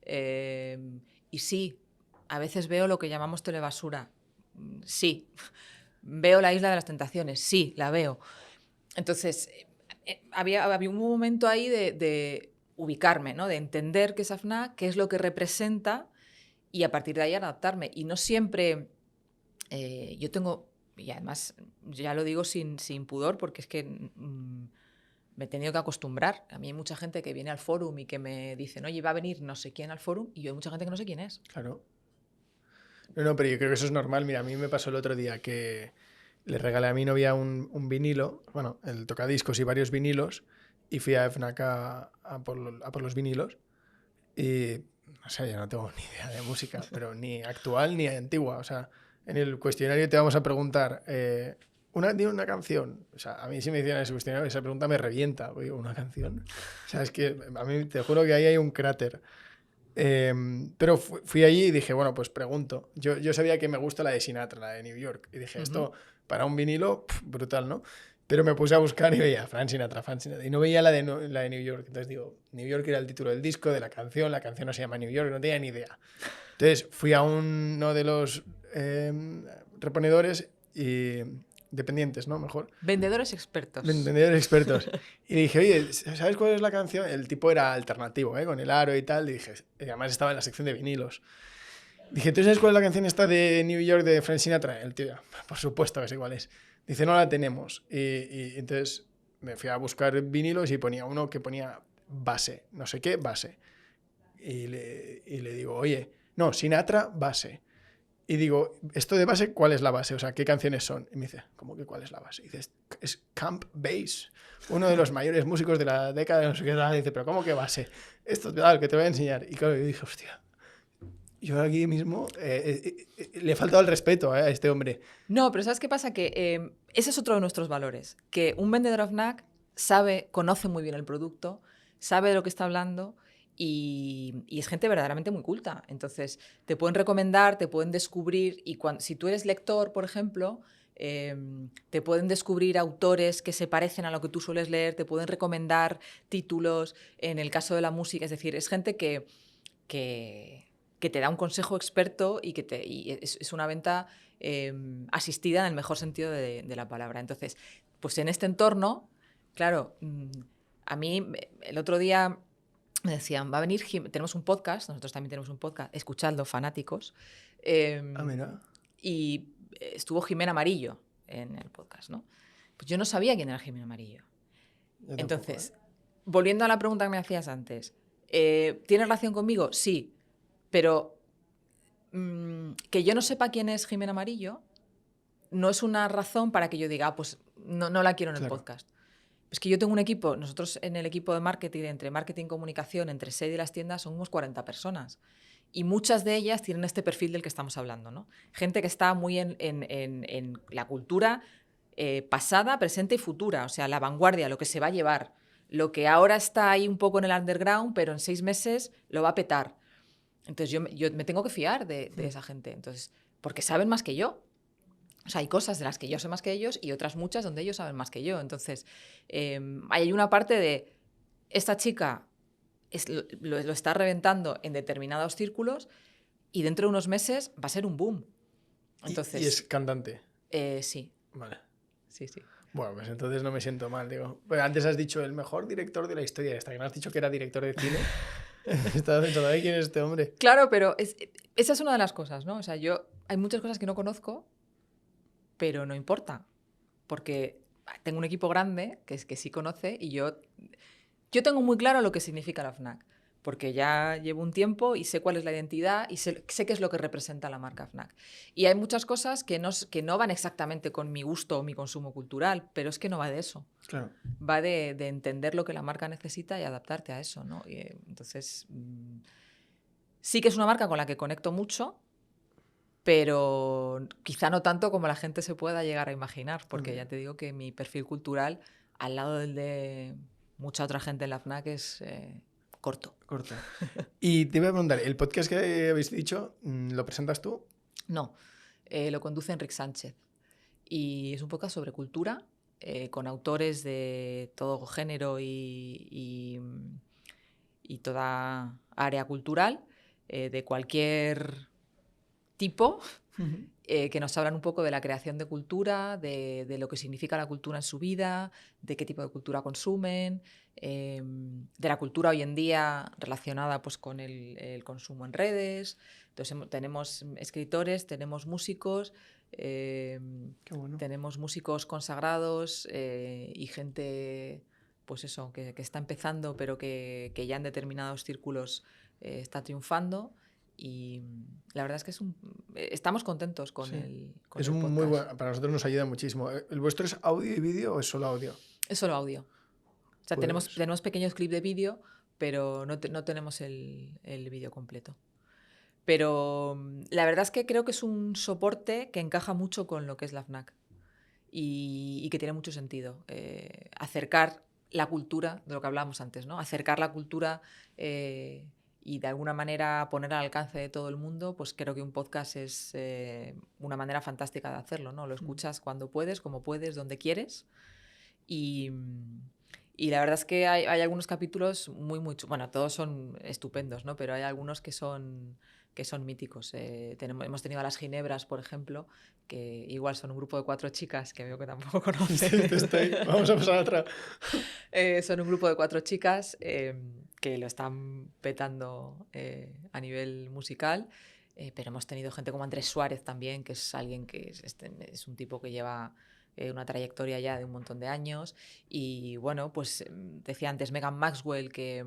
Y sí, a veces veo lo que llamamos telebasura. Sí. Veo La Isla de las Tentaciones. Sí, la veo. Entonces, había un momento ahí de ubicarme, ¿no? De entender qué es AFNAC, qué es lo que representa y a partir de ahí adaptarme. Y no siempre... yo tengo... Y además, ya lo digo sin pudor, porque es que me he tenido que acostumbrar. A mí hay mucha gente que viene al fórum y que me dicen, oye, va a venir no sé quién al fórum, y yo hay mucha gente que no sé quién es. Claro. No, pero yo creo que eso es normal. Mira, a mí me pasó el otro día que le regalé a mi novia un vinilo, bueno, el tocadiscos y varios vinilos, y fui a FNAC a por los vinilos. Y, o sea, yo no tengo ni idea de música, pero ni actual ni antigua. O sea, en el cuestionario te vamos a preguntar, dime una canción. O sea, a mí si me hicieran ese cuestionario, esa pregunta me revienta. Oye, ¿una canción? O sea, es que a mí te juro que ahí hay un cráter. Pero fui allí y dije, bueno, pues pregunto. Yo sabía que me gusta la de Sinatra, la de New York. Y dije, esto para un vinilo, brutal, ¿no? Pero me puse a buscar y veía Frank Sinatra. Y no veía la de New York. Entonces digo, New York era el título del disco, de la canción no se llama New York, no tenía ni idea. Entonces fui a uno de los reponedores y dependientes, ¿no? Mejor. Vendedores expertos. Vendedores expertos. Y dije, oye, ¿sabes cuál es la canción? El tipo era alternativo, ¿eh? Con el aro y tal. Y dije, y además estaba en la sección de vinilos. Dije, ¿tú sabes cuál es la canción esta de New York de Frank Sinatra? El tío, por supuesto que sé cuál es. Dice, no la tenemos. Y entonces me fui a buscar vinilos y ponía uno que ponía base, no sé qué, base. Y le digo, oye, no, Sinatra, base. Y digo, ¿esto de base cuál es la base? O sea, ¿qué canciones son? Y me dice, ¿cómo que cuál es la base? Y dice, es Camp Bass, uno de los mayores músicos de la década de no sé qué. Y dice, ¿pero cómo que base? Esto, tal, que te voy a enseñar. Y claro, yo dije, hostia, yo aquí mismo le he faltado el respeto a este hombre. No, pero ¿sabes qué pasa? Que ese es otro de nuestros valores. Que un vendedor FNAC conoce muy bien el producto, sabe de lo que está hablando y es gente verdaderamente muy culta. Entonces, te pueden recomendar, te pueden descubrir y si tú eres lector, por ejemplo, te pueden descubrir autores que se parecen a lo que tú sueles leer, te pueden recomendar títulos, en el caso de la música, es decir, es gente que te da un consejo experto y es una venta asistida en el mejor sentido de la palabra. Entonces, pues en este entorno, claro, a mí el otro día me decían, va a venir, tenemos un podcast, nosotros también tenemos un podcast, escuchadlo, fanáticos, Mira. y estuvo Jimena Amarillo en el podcast, ¿no? Pues yo no sabía quién era Jimena Amarillo. Yo Entonces, tampoco, volviendo a la pregunta que me hacías antes, ¿tiene relación conmigo? Sí, pero que yo no sepa quién es Jimena Amarillo no es una razón para que yo diga, pues no la quiero en el podcast. Es que yo tengo un equipo, nosotros en el equipo de marketing, entre marketing y comunicación, entre sede y las tiendas, somos 40 personas. Y muchas de ellas tienen este perfil del que estamos hablando, ¿no? Gente que está muy en la cultura pasada, presente y futura. O sea, la vanguardia, lo que se va a llevar. Lo que ahora está ahí un poco en el underground, pero en 6 meses lo va a petar. Entonces yo me tengo que fiar de esa gente. Entonces, porque saben más que yo. O sea, hay cosas de las que yo sé más que ellos y otras muchas donde ellos saben más que yo. Entonces, hay una parte de esta chica lo está reventando en determinados círculos y dentro de unos meses va a ser un boom. Entonces, ¿Y es cantante? Sí. Vale. Sí, sí. Bueno, pues entonces no me siento mal, digo. Bueno, antes has dicho el mejor director de la historia esta, que no has dicho que era director de cine. Estaba pensando, ¿ay, quién es este hombre? Claro, pero esa es una de las cosas, ¿no? O sea, hay muchas cosas que no conozco, pero no importa, porque tengo un equipo grande que sí conoce y yo tengo muy claro lo que significa la FNAC, porque ya llevo un tiempo y sé cuál es la identidad y sé qué es lo que representa la marca FNAC. Y hay muchas cosas que no van exactamente con mi gusto o mi consumo cultural, pero es que no va de eso. Claro. Va de entender lo que la marca necesita y adaptarte a eso, ¿no? Entonces, sí que es una marca con la que conecto mucho, pero quizá no tanto como la gente se pueda llegar a imaginar, porque ya te digo que mi perfil cultural, al lado del de mucha otra gente en la FNAC, es corto. Corto. Y te iba a preguntar, ¿el podcast que habéis dicho, lo presentas tú? No, lo conduce Enric Sánchez. Y es un podcast sobre cultura, con autores de todo género y toda área cultural, de cualquier tipo, que nos hablan un poco de la creación de cultura, de lo que significa la cultura en su vida, de qué tipo de cultura consumen, de la cultura hoy en día relacionada pues, con el consumo en redes. Entonces tenemos escritores, tenemos músicos, Qué bueno. tenemos músicos consagrados y gente pues eso, que está empezando pero que ya en determinados círculos está triunfando. Y la verdad es que estamos contentos con el es el un podcast. muy bueno, para nosotros nos ayuda muchísimo. ¿El vuestro es audio y vídeo o es solo audio? Es solo audio. O sea, Pues... tenemos pequeños clips de vídeo, pero no tenemos el vídeo completo. Pero la verdad es que creo que es un soporte que encaja mucho con lo que es la FNAC y que tiene mucho sentido. Acercar la cultura, de lo que hablábamos antes, ¿no? Acercar la cultura y de alguna manera poner al alcance de todo el mundo, pues creo que un podcast es una manera fantástica de hacerlo, ¿no? Lo escuchas cuando puedes, como puedes, donde quieres. Y la verdad es que hay algunos capítulos muy bueno, todos son estupendos, ¿no? Pero hay algunos que son míticos. Hemos tenido a las Ginebras, por ejemplo, que igual son un grupo de 4 chicas, que veo que tampoco conoces. Vamos a pasar a otra. Son un grupo de 4 chicas que lo están petando a nivel musical. Pero hemos tenido gente como Andrés Suárez también, que es alguien que es un tipo que lleva una trayectoria ya de un montón de años. Y bueno, pues decía antes Megan Maxwell, que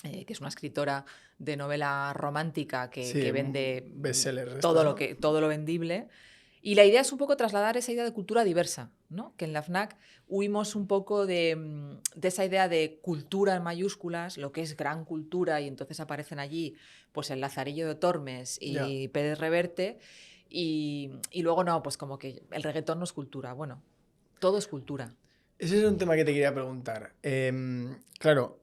es una escritora de novela romántica que vende bestseller todo esto, ¿no? todo lo vendible. Y la idea es un poco trasladar esa idea de cultura diversa, ¿no? Que en la FNAC huimos un poco de esa idea de cultura en mayúsculas, lo que es gran cultura, y entonces aparecen allí pues el Lazarillo de Tormes y Pérez Reverte, y luego no, pues como que el reggaetón no es cultura. Bueno, todo es cultura. Ese es un tema que te quería preguntar. Claro,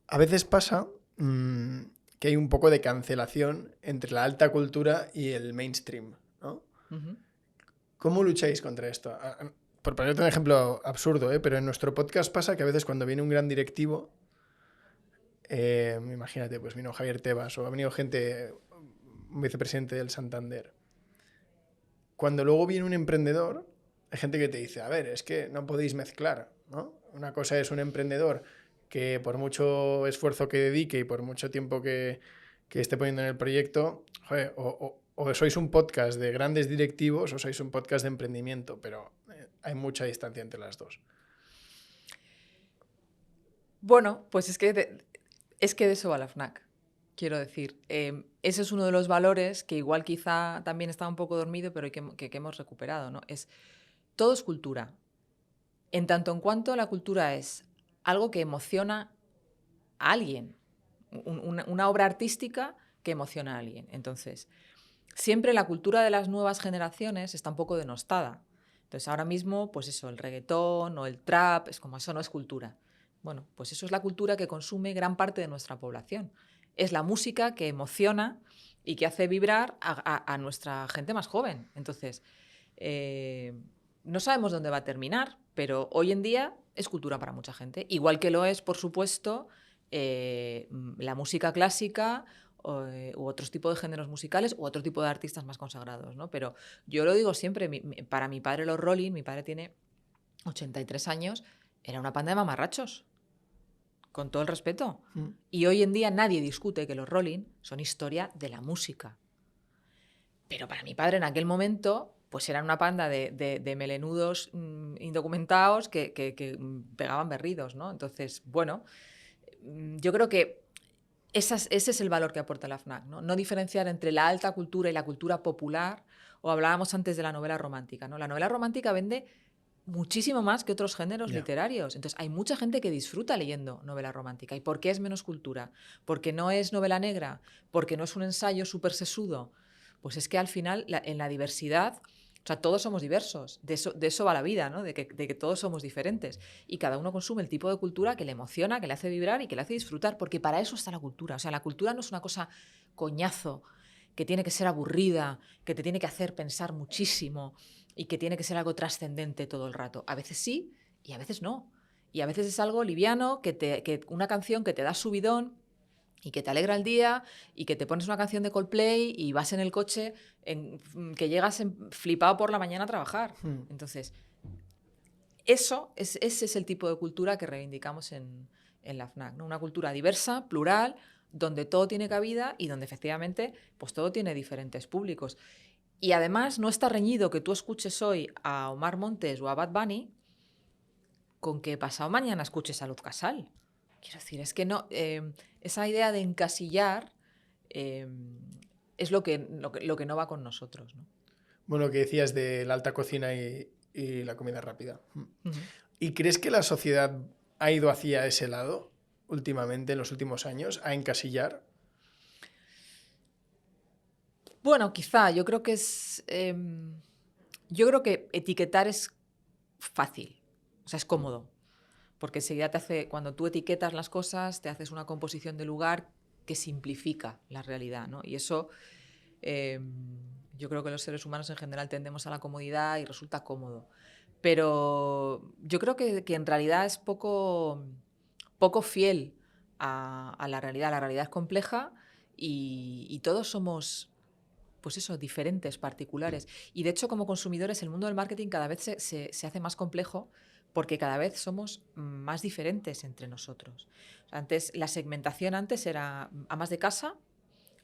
a veces pasa que hay un poco de cancelación entre la alta cultura y el mainstream, ¿no? Uh-huh. ¿Cómo lucháis contra esto? Por ponerte un ejemplo absurdo, pero en nuestro podcast pasa que a veces cuando viene un gran directivo, imagínate, pues vino Javier Tebas o ha venido gente, un vicepresidente del Santander. Cuando luego viene un emprendedor, hay gente que te dice, a ver, es que no podéis mezclar, ¿no? Una cosa es un emprendedor que por mucho esfuerzo que dedique y por mucho tiempo que esté poniendo en el proyecto, joder, o sois un podcast de grandes directivos o sois un podcast de emprendimiento, pero hay mucha distancia entre las dos. Bueno, pues es que de eso va la FNAC. Quiero decir, ese es uno de los valores que igual quizá también estaba un poco dormido, pero que hemos recuperado, ¿no? Todo es cultura. En tanto en cuanto la cultura es algo que emociona a alguien, una obra artística que emociona a alguien. Entonces, siempre la cultura de las nuevas generaciones está un poco denostada. Entonces, ahora mismo, pues eso, el reggaetón o el trap, es como eso no es cultura. Bueno, pues eso es la cultura que consume gran parte de nuestra población. Es la música que emociona y que hace vibrar a nuestra gente más joven. Entonces, no sabemos dónde va a terminar, pero hoy en día es cultura para mucha gente. Igual que lo es, por supuesto, la música clásica u otros tipos de géneros musicales u otro tipo de artistas más consagrados, ¿no? Pero yo lo digo siempre, para mi padre los Rolling, mi padre tiene 83 años, era una panda de mamarrachos, con todo el respeto. Y hoy en día nadie discute que los Rolling son historia de la música. Pero para mi padre en aquel momento, pues eran una panda de melenudos indocumentados que pegaban berridos, ¿no? Entonces, bueno, yo creo que ese es el valor que aporta la FNAC, ¿no? No diferenciar entre la alta cultura y la cultura popular, o hablábamos antes de la novela romántica, ¿no? La novela romántica vende muchísimo más que otros géneros literarios. Entonces, hay mucha gente que disfruta leyendo novela romántica. ¿Y por qué es menos cultura? ¿Porque no es novela negra? ¿Porque no es un ensayo súper sesudo? Pues es que al final, en la diversidad, o sea, todos somos diversos, de eso va la vida, ¿no? De que todos somos diferentes y cada uno consume el tipo de cultura que le emociona, que le hace vibrar y que le hace disfrutar, porque para eso está la cultura. O sea, la cultura no es una cosa coñazo, que tiene que ser aburrida, que te tiene que hacer pensar muchísimo y que tiene que ser algo trascendente todo el rato. A veces sí y a veces no. Y a veces es algo liviano, que una canción que te da subidón y que te alegra el día y que te pones una canción de Coldplay y vas en el coche que llegas flipado por la mañana a trabajar. Entonces, ese es el tipo de cultura que reivindicamos en la FNAC, ¿no? Una cultura diversa, plural, donde todo tiene cabida y donde efectivamente pues todo tiene diferentes públicos. Y además no está reñido que tú escuches hoy a Omar Montes o a Bad Bunny con que pasado mañana escuches a Luz Casal. Quiero decir, es que no, esa idea de encasillar es lo que no va con nosotros, ¿no? Bueno, que decías de la alta cocina y la comida rápida. ¿Y crees que la sociedad ha ido hacia ese lado últimamente, en los últimos años, a encasillar? Bueno, quizá, yo creo que yo creo que etiquetar es fácil, o sea, es cómodo. Porque enseguida cuando tú etiquetas las cosas, te haces una composición de lugar que simplifica la realidad, ¿no? Y eso, yo creo que los seres humanos en general tendemos a la comodidad y resulta cómodo. Pero yo creo que en realidad es poco fiel a la realidad. La realidad es compleja y todos somos, pues eso, diferentes, particulares. Y de hecho, como consumidores, el mundo del marketing cada vez se hace más complejo porque cada vez somos más diferentes entre nosotros. O sea, la segmentación antes era amas de casa,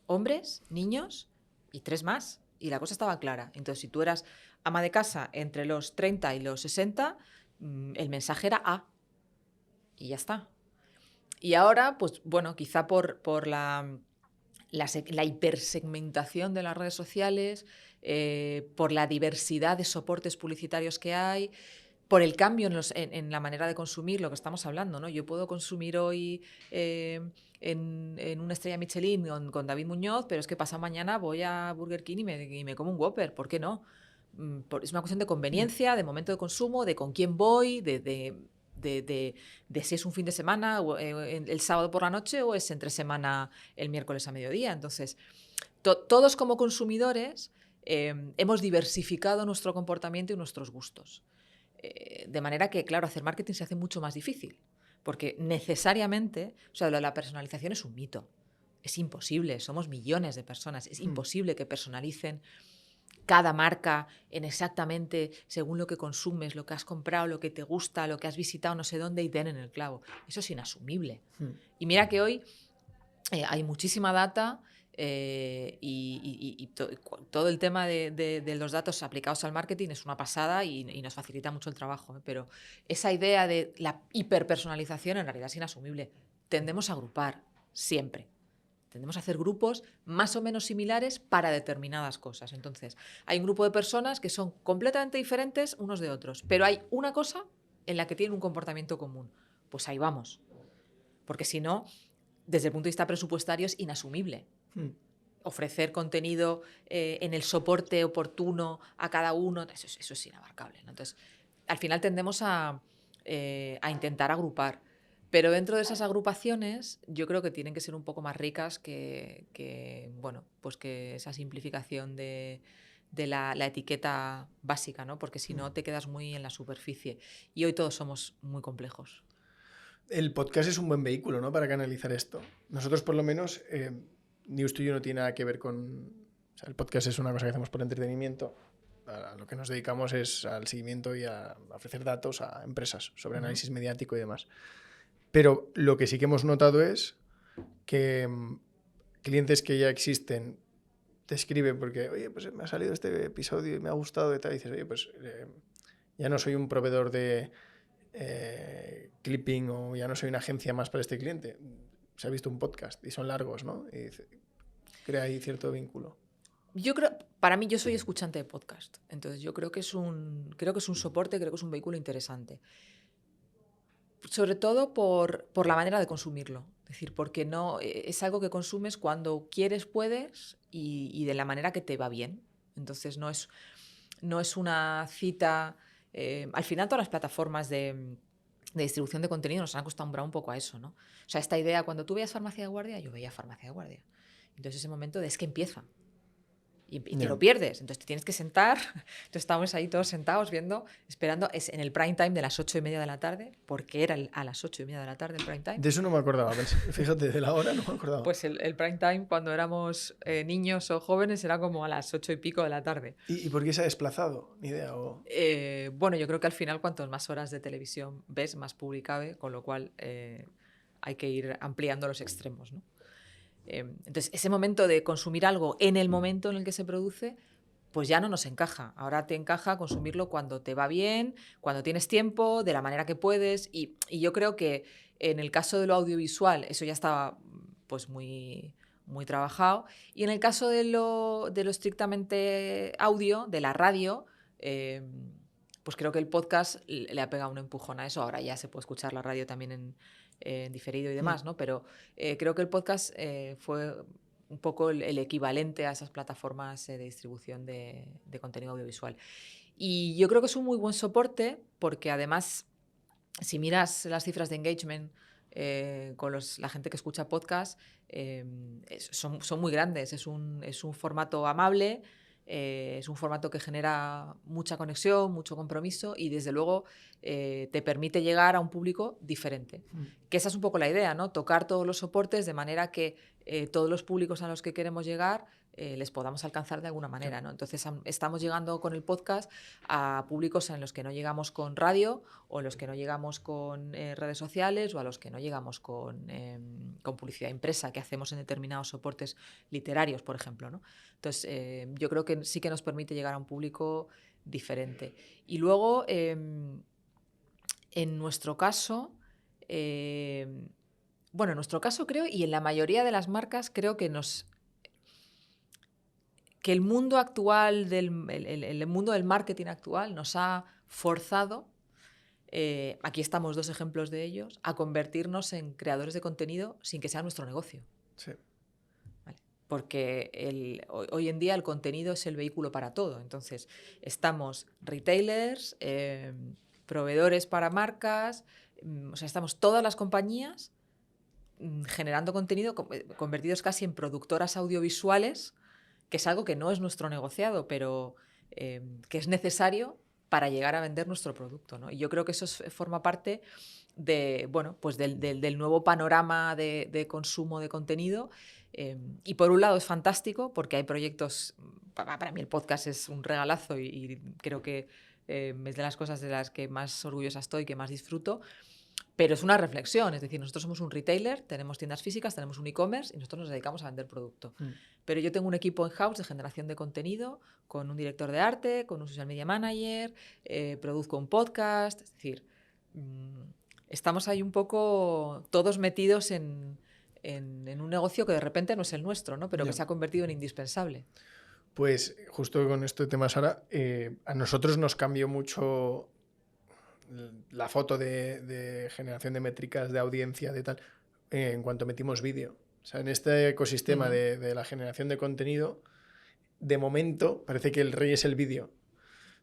hombres, niños y 3 más. Y la cosa estaba clara. Entonces, si tú eras ama de casa entre los 30 y los 60, el mensaje era A. Y ya está. Y ahora, pues bueno, quizá por la hipersegmentación de las redes sociales, por la diversidad de soportes publicitarios que hay, por el cambio en la manera de consumir, lo que estamos hablando, ¿no? Yo puedo consumir hoy en una estrella Michelin con David Muñoz, pero es que pasado mañana voy a Burger King y me como un Whopper. ¿Por qué no? Es una cuestión de conveniencia, de momento de consumo, de con quién voy, de si es un fin de semana o el sábado por la noche o es entre semana el miércoles a mediodía. Entonces, todos como consumidores hemos diversificado nuestro comportamiento y nuestros gustos. De manera que, claro, hacer marketing se hace mucho más difícil, porque necesariamente, o sea, la personalización es un mito. Es imposible, somos millones de personas, es imposible que personalicen cada marca en exactamente según lo que consumes, lo que has comprado, lo que te gusta, lo que has visitado no sé dónde y den en el clavo. Eso es inasumible. Y mira que hoy hay muchísima data todo el tema de los datos aplicados al marketing es una pasada y nos facilita mucho el trabajo. Pero esa idea de la hiperpersonalización en realidad es inasumible. Tendemos a agrupar siempre. tendemos a hacer grupos más o menos similares para determinadas cosas. Entonces, hay un grupo de personas que son completamente diferentes unos de otros, pero hay una cosa en la que tienen un comportamiento común. Pues ahí vamos. Porque si no, desde el punto de vista presupuestario es inasumible. Ofrecer contenido en el soporte oportuno a cada uno, eso es inabarcable, ¿no? Entonces, al final tendemos a intentar agrupar. Pero dentro de esas agrupaciones yo creo que tienen que ser un poco más ricas bueno, pues que esa simplificación de la etiqueta básica, ¿no? Porque si no te quedas muy en la superficie. Y hoy todos somos muy complejos. El podcast es un buen vehículo, ¿no?, para canalizar esto. Nosotros, por lo menos, News Tuyo no tiene nada que ver con... O sea, el podcast es una cosa que hacemos por entretenimiento. A lo que nos dedicamos es al seguimiento y a ofrecer datos a empresas sobre análisis mediático y demás. Pero lo que sí que hemos notado es que clientes que ya existen te escriben porque, oye, pues me ha salido este episodio y me ha gustado y tal. Y dices, oye, pues ya no soy un proveedor de clipping o ya no soy una agencia más para este cliente. Se ha visto un podcast y son largos, ¿no? Y crea ahí cierto vínculo. Yo creo, para mí, yo soy escuchante de podcast. Entonces, yo creo que es un soporte, creo que es un vehículo interesante. Sobre todo por la manera de consumirlo. Es decir, porque no es algo que consumes cuando quieres, puedes y de la manera que te va bien. Entonces no es una cita... al final todas las plataformas de distribución de contenido nos han acostumbrado un poco a eso, ¿no? O sea, esta idea, cuando tú veías Farmacia de Guardia, yo veía Farmacia de Guardia. Entonces ese momento es que empieza. Y te lo pierdes, entonces te tienes que sentar. Entonces estábamos ahí todos sentados viendo, esperando, es en el prime time de las 8:30 de la tarde, porque era a las 8:30 de la tarde el prime time. De eso no me acordaba, fíjate, de la hora no me acordaba. Pues el prime time cuando éramos niños o jóvenes era como a las 8:00 de la tarde. ¿Y por qué se ha desplazado? Ni idea. Bueno, yo creo que al final cuantas más horas de televisión ves, más pública ve, con lo cual hay que ir ampliando los extremos, ¿no? Entonces, ese momento de consumir algo en el momento en el que se produce, pues ya no nos encaja. Ahora te encaja consumirlo cuando te va bien, cuando tienes tiempo, de la manera que puedes. Y yo creo que en el caso de lo audiovisual, eso ya estaba pues muy, muy trabajado. Y en el caso de lo estrictamente audio, de la radio, pues creo que el podcast le ha pegado un empujón a eso. Ahora ya se puede escuchar la radio también en diferido y demás, ¿no? Pero creo que el podcast fue un poco el equivalente a esas plataformas de distribución de contenido audiovisual. Y yo creo que es un muy buen soporte porque además, si miras las cifras de engagement con la gente que escucha podcast, son muy grandes. Es un formato amable, es un formato que genera mucha conexión, mucho compromiso y desde luego te permite llegar a un público diferente. Que esa es un poco la idea, ¿no? Tocar todos los soportes de manera que todos los públicos a los que queremos llegar les podamos alcanzar de alguna manera, ¿no? Entonces estamos llegando con el podcast a públicos en los que no llegamos con radio o en los que no llegamos con redes sociales o a los que no llegamos con publicidad impresa que hacemos en determinados soportes literarios, por ejemplo, ¿no? Entonces yo creo que sí que nos permite llegar a un público diferente. Y luego, en nuestro caso... bueno, en nuestro caso creo, y en la mayoría de las marcas creo que el mundo actual, el mundo del marketing actual nos ha forzado, aquí estamos dos ejemplos de ellos, a convertirnos en creadores de contenido sin que sea nuestro negocio. Sí. ¿Vale? Porque hoy en día el contenido es el vehículo para todo. Entonces, estamos retailers, proveedores para marcas, o sea, estamos todas las compañías generando contenido convertidos casi en productoras audiovisuales, que es algo que no es nuestro negociado, pero que es necesario para llegar a vender nuestro producto, ¿no? Y yo creo que eso forma parte bueno, pues del nuevo panorama de consumo de contenido. Y por un lado es fantástico porque hay proyectos, para mí el podcast es un regalazo y creo que es de las cosas de las que más orgullosa estoy, que más disfruto. Pero es una reflexión, es decir, nosotros somos un retailer, tenemos tiendas físicas, tenemos un e-commerce y nosotros nos dedicamos a vender producto. Pero yo tengo un equipo in-house de generación de contenido, con un director de arte, con un social media manager, produzco un podcast, es decir, estamos ahí un poco todos metidos en en un negocio que de repente no es el nuestro, ¿no? Pero Ya. que se ha convertido en indispensable. Pues justo con este tema, Sara, a nosotros nos cambió mucho la foto de generación de métricas, de audiencia, de tal, en cuanto metimos vídeo. O sea, en este ecosistema de la generación de contenido, de momento parece que el rey es el vídeo.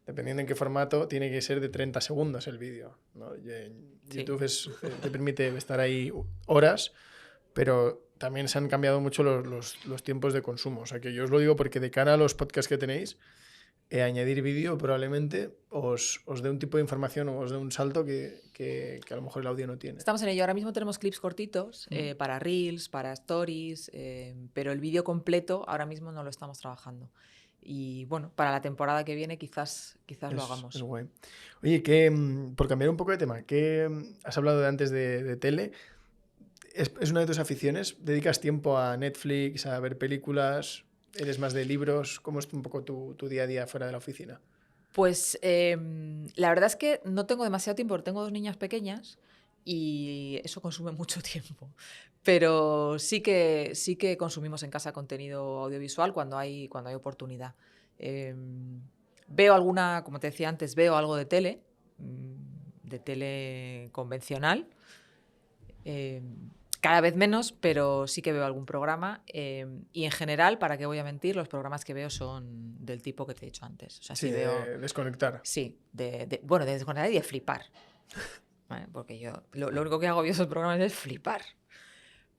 Dependiendo en qué formato, tiene que ser de 30 segundos el vídeo, ¿no? YouTube te permite estar ahí horas, pero también se han cambiado mucho los tiempos de consumo. O sea, que yo os lo digo porque de cara a los podcasts que tenéis, añadir vídeo probablemente os dé un tipo de información o os dé un salto que a lo mejor el audio no tiene. Estamos en ello. Ahora mismo tenemos clips cortitos para Reels, para Stories, pero el vídeo completo ahora mismo no lo estamos trabajando. Y bueno, para la temporada que viene quizás lo hagamos. Es guay. Oye, por cambiar un poco de tema, has hablado de antes de tele. ¿Es una de tus aficiones? ¿Dedicas tiempo a Netflix, a ver películas? ¿Eres más de libros? ¿Cómo es un poco tu día a día fuera de la oficina? Pues la verdad es que no tengo demasiado tiempo, porque tengo 2 niñas pequeñas y eso consume mucho tiempo. Pero sí que consumimos en casa contenido audiovisual cuando hay oportunidad. Veo como te decía antes, veo algo de tele convencional. Cada vez menos, pero sí que veo algún programa. Y en general, ¿para qué voy a mentir? Los programas que veo son del tipo que te he dicho antes. O sea, sí, de desconectar. Sí, de desconectar y de flipar. ¿Vale? Porque yo lo único que hago viendo esos programas es flipar.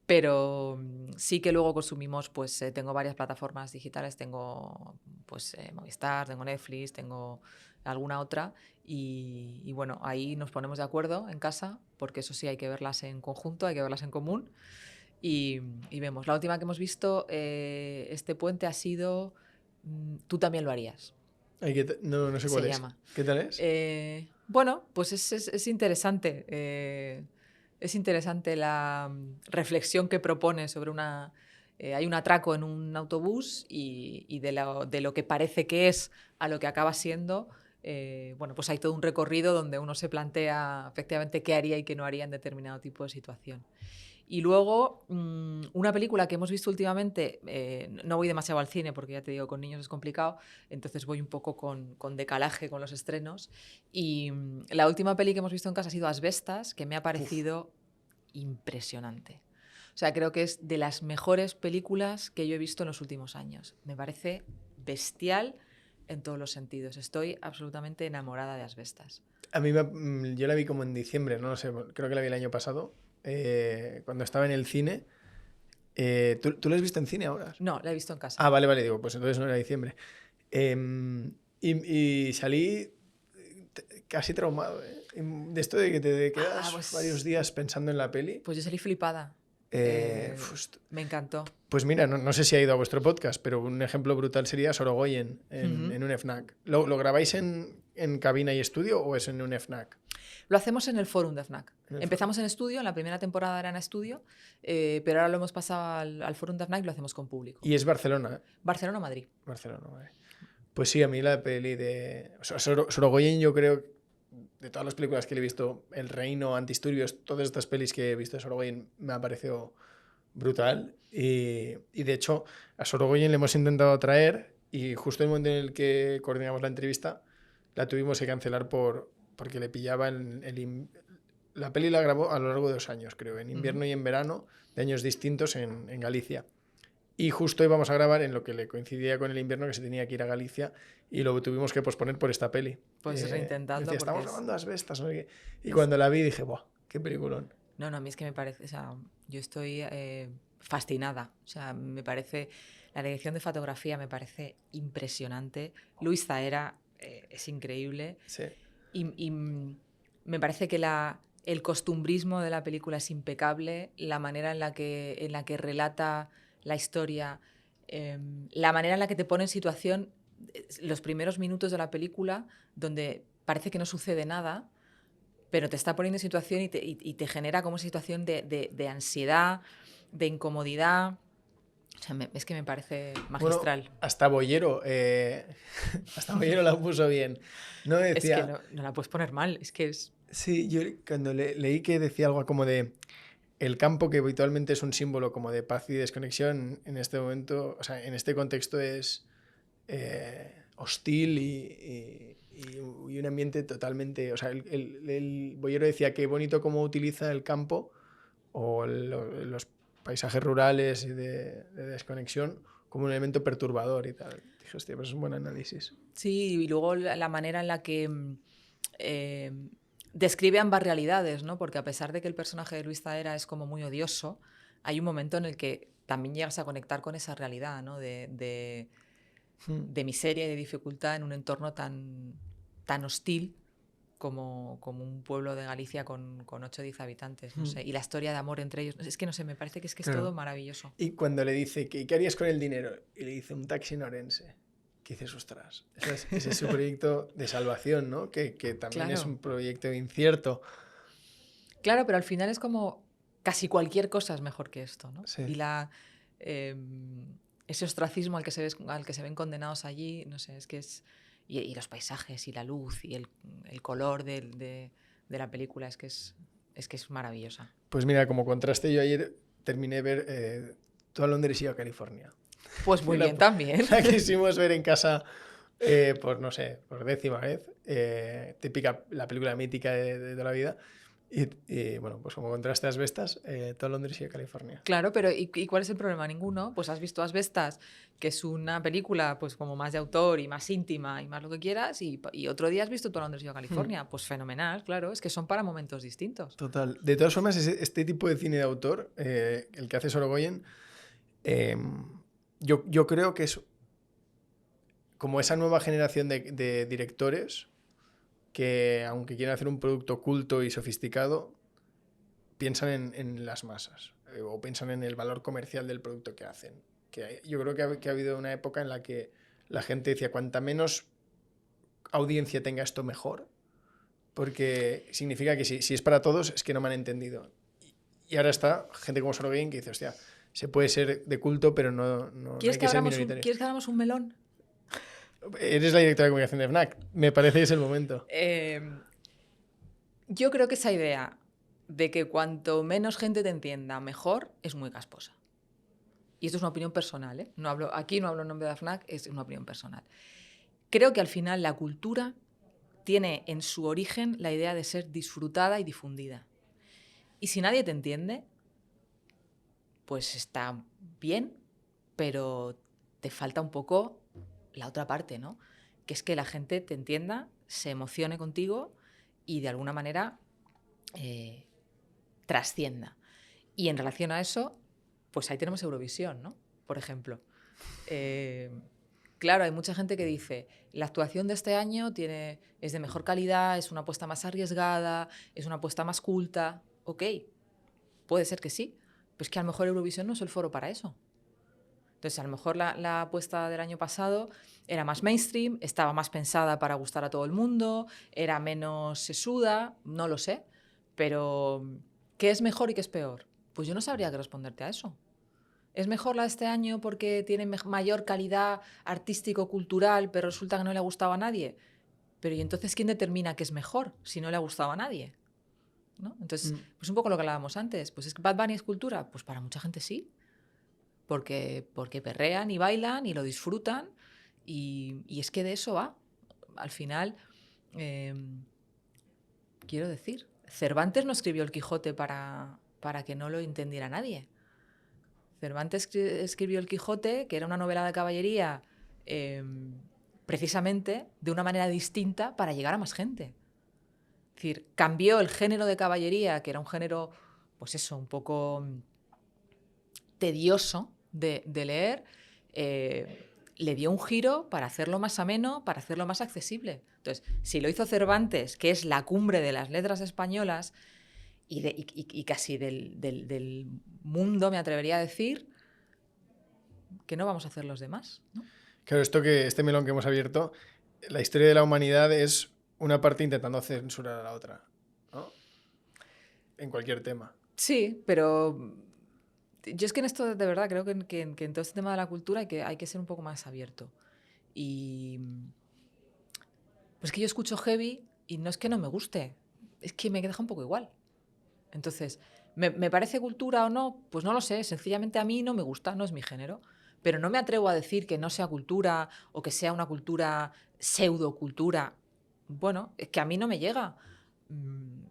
Pero sí que luego consumimos, pues tengo varias plataformas digitales, tengo pues Movistar, tengo Netflix, tengo alguna otra y bueno, ahí nos ponemos de acuerdo en casa, porque eso sí hay que verlas en conjunto, hay que verlas en común y vemos. La última que hemos visto este puente ha sido Tú también lo harías. No sé cuál Se es. llama. ¿Qué tal es? Bueno, pues es interesante. Es interesante la reflexión que propone sobre hay un atraco en un autobús y de lo que parece que es a lo que acaba siendo. Bueno, pues hay todo un recorrido donde uno se plantea efectivamente qué haría y qué no haría en determinado tipo de situación. Y luego, una película que hemos visto últimamente, no voy demasiado al cine porque ya te digo, con niños es complicado, entonces voy un poco con decalaje con los estrenos. Y la última peli que hemos visto en casa ha sido Asbestas, que me ha parecido impresionante. O sea, creo que es de las mejores películas que yo he visto en los últimos años. Me parece bestial en todos los sentidos. Estoy absolutamente enamorada de Asbestas. A mí yo la vi como en diciembre, no lo sé, creo que la vi el año pasado, cuando estaba en el cine. ¿Tú la has visto en cine ahora? No, la he visto en casa. Ah, vale, digo, pues entonces no era diciembre. Y salí casi traumado, ¿eh? De esto de que te quedas pues, varios días pensando en la peli. Pues yo salí flipada. Me encantó. Pues mira, no sé si ha ido a vuestro podcast, pero un ejemplo brutal sería Sorogoyen en un FNAC. ¿Lo grabáis en cabina y estudio o es en un FNAC? Lo hacemos en el Fórum de FNAC. Empezamos en estudio, en la primera temporada era en estudio, pero ahora lo hemos pasado al Fórum de FNAC y lo hacemos con público. Y es Barcelona, ¿eh? Barcelona o Madrid. Barcelona, vale. Pues sí, a mí la peli de... O sea, Sorogoyen, yo creo, de todas las películas que le he visto, El Reino, Antidisturbios, todas estas pelis que he visto de Sorogoyen me ha parecido brutal. Y de hecho, a Sorogoyen le hemos intentado traer y justo en el momento en el que coordinamos la entrevista, la tuvimos que cancelar porque le pillaba la peli la grabó a lo largo de 2 años, creo, en invierno y en verano, de años distintos en Galicia. Y justo íbamos a grabar en lo que le coincidía con el invierno, que se tenía que ir a Galicia, y lo tuvimos que posponer por esta peli. Pues reintentando. Decía, estamos grabando Asbestas, no sé qué. Y cuando la vi dije, ¡buah! ¡Qué peliculón! No, a mí es que me parece, o sea, yo estoy fascinada. O sea, me parece, la dirección de fotografía me parece impresionante. Luis Zaera es increíble. Sí. Y me parece que el costumbrismo de la película es impecable, la manera en la que relata la historia, la manera en la que te pone en situación los primeros minutos de la película, donde parece que no sucede nada, pero te está poniendo en situación y te genera como situación de ansiedad, de incomodidad. O sea, es que me parece magistral. Bueno, hasta Bollero la puso bien. No decía... Es que no la puedes poner mal, es que es... Sí, yo cuando leí que decía algo como de... el campo, que habitualmente es un símbolo como de paz y desconexión, en este momento, o sea, en este contexto es hostil y un ambiente totalmente... O sea, el Boyero decía que bonito cómo utiliza el campo o los paisajes rurales y de desconexión como un elemento perturbador y tal. Dije, hostia, pues es un buen análisis. Sí, y luego la manera en la que eh, describe ambas realidades, ¿no? Porque a pesar de que el personaje de Luis Zaera es como muy odioso, hay un momento en el que también llegas a conectar con esa realidad, ¿no? De miseria y de dificultad en un entorno tan hostil como un pueblo de Galicia con 8 o 10 habitantes, no sé. Y la historia de amor entre ellos. Es que no sé, me parece que es Claro. todo maravilloso. Y cuando le dice, ¿qué harías con el dinero? Y le dice, un taxi en Orense. Que dices, ostras, ese es su proyecto de salvación, ¿no? Que también es Claro. un proyecto incierto. Claro, pero al final es como casi cualquier cosa es mejor que esto, ¿no? Sí. Y ese ostracismo al que se ven condenados allí, no sé, es que es... Y los paisajes y la luz y el color de la película es que es maravillosa. Pues mira, como contraste, yo ayer terminé de ver Toda Londres y a California. Pues muy La, bien también. la quisimos ver en casa por, no sé, por 10ª vez. Típica, la película mítica de toda la vida. Y bueno, pues como contraste a Asbestas, Toda Londres y a California. Claro, pero ¿y cuál es el problema? Ninguno. Pues has visto Asbestas, que es una película pues como más de autor y más íntima y más lo que quieras, y otro día has visto Tú a Londres y yo a California. Pues fenomenal, claro, es que son para momentos distintos. Total. De todas formas, este tipo de cine de autor, el que hace Sorogoyen, yo creo que es como esa nueva generación de directores que, aunque quieran hacer un producto culto y sofisticado, piensan en las masas o piensan en el valor comercial del producto que hacen. Yo creo que ha habido una época en la que la gente decía, cuanta menos audiencia tenga esto, mejor, porque significa que si es para todos, es que no me han entendido. Y ahora está gente como Sorogoyen que dice, hostia, se puede ser de culto, pero no hay que ser minoritario. ¿Quieres que abramos un melón? Eres la directora de comunicación de FNAC. Me parece que es el momento. Yo creo que esa idea de que cuanto menos gente te entienda, mejor, es muy casposa. Y esto es una opinión personal, ¿eh? Aquí no hablo en nombre de FNAC, es una opinión personal. Creo que al final la cultura tiene en su origen la idea de ser disfrutada y difundida. Y si nadie te entiende, pues está bien, pero te falta un poco la otra parte, ¿no? Que es que la gente te entienda, se emocione contigo y de alguna manera trascienda. Y en relación a eso, pues ahí tenemos Eurovisión, ¿no? Por ejemplo. Claro, hay mucha gente que dice, la actuación de este año es de mejor calidad, es una apuesta más arriesgada, es una apuesta más culta. Ok, puede ser que sí, pero es que a lo mejor Eurovisión no es el foro para eso. Entonces, a lo mejor la apuesta del año pasado era más mainstream, estaba más pensada para gustar a todo el mundo, era menos sesuda, no lo sé. Pero, ¿qué es mejor y qué es peor? Pues yo no sabría qué responderte a eso. ¿Es mejor la de este año porque tiene mayor calidad artístico-cultural, pero resulta que no le ha gustado a nadie? Pero ¿y entonces quién determina qué es mejor si no le ha gustado a nadie? ¿No? Entonces, pues un poco lo que hablábamos antes. Pues es que Bad Bunny es cultura. Pues para mucha gente sí. Porque perrean y bailan y lo disfrutan. Y es que de eso va. Al final, quiero decir, Cervantes no escribió el Quijote para que no lo entendiera nadie. Cervantes escribió el Quijote, que era una novela de caballería, precisamente de una manera distinta para llegar a más gente. Es decir, cambió el género de caballería, que era un género, pues eso, un poco tedioso de leer, le dio un giro para hacerlo más ameno, para hacerlo más accesible. Entonces, si lo hizo Cervantes, que es la cumbre de las letras españolas y casi del mundo, me atrevería a decir, que no vamos a hacer los demás, ¿no? Claro, este melón que hemos abierto, la historia de la humanidad es una parte intentando censurar a la otra, ¿no? En cualquier tema. Sí, pero yo es que en esto de verdad creo que en todo este tema de la cultura hay que ser un poco más abierto. Y pues que yo escucho heavy y no es que no me guste, es que me deja un poco igual. Entonces, ¿Me parece cultura o no? Pues no lo sé, sencillamente a mí no me gusta, no es mi género. Pero no me atrevo a decir que no sea cultura o que sea una cultura pseudocultura. Bueno, es que a mí no me llega.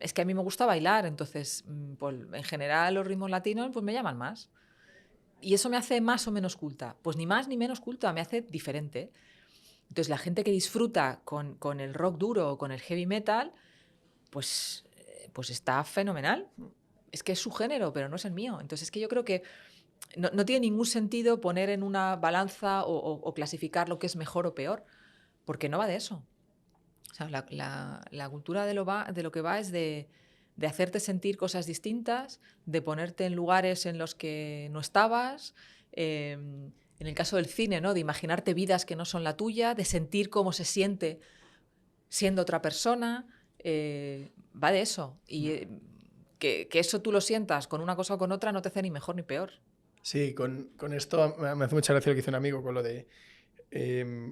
Es que a mí me gusta bailar, entonces, pues, en general los ritmos latinos pues me llaman más. ¿Y eso me hace más o menos culta? Pues ni más ni menos culta, me hace diferente. Entonces la gente que disfruta con el rock duro o con el heavy metal, pues está fenomenal. Es que es su género, pero no es el mío. Entonces es que yo creo que no tiene ningún sentido poner en una balanza o clasificar lo que es mejor o peor, porque no va de eso. O sea, la cultura de lo que va es de hacerte sentir cosas distintas, de ponerte en lugares en los que no estabas, en el caso del cine, ¿no? De imaginarte vidas que no son la tuya, de sentir cómo se siente siendo otra persona, va de eso. Y que eso tú lo sientas con una cosa o con otra no te hace ni mejor ni peor. Sí, con esto me hace mucha gracia lo que hizo un amigo con lo de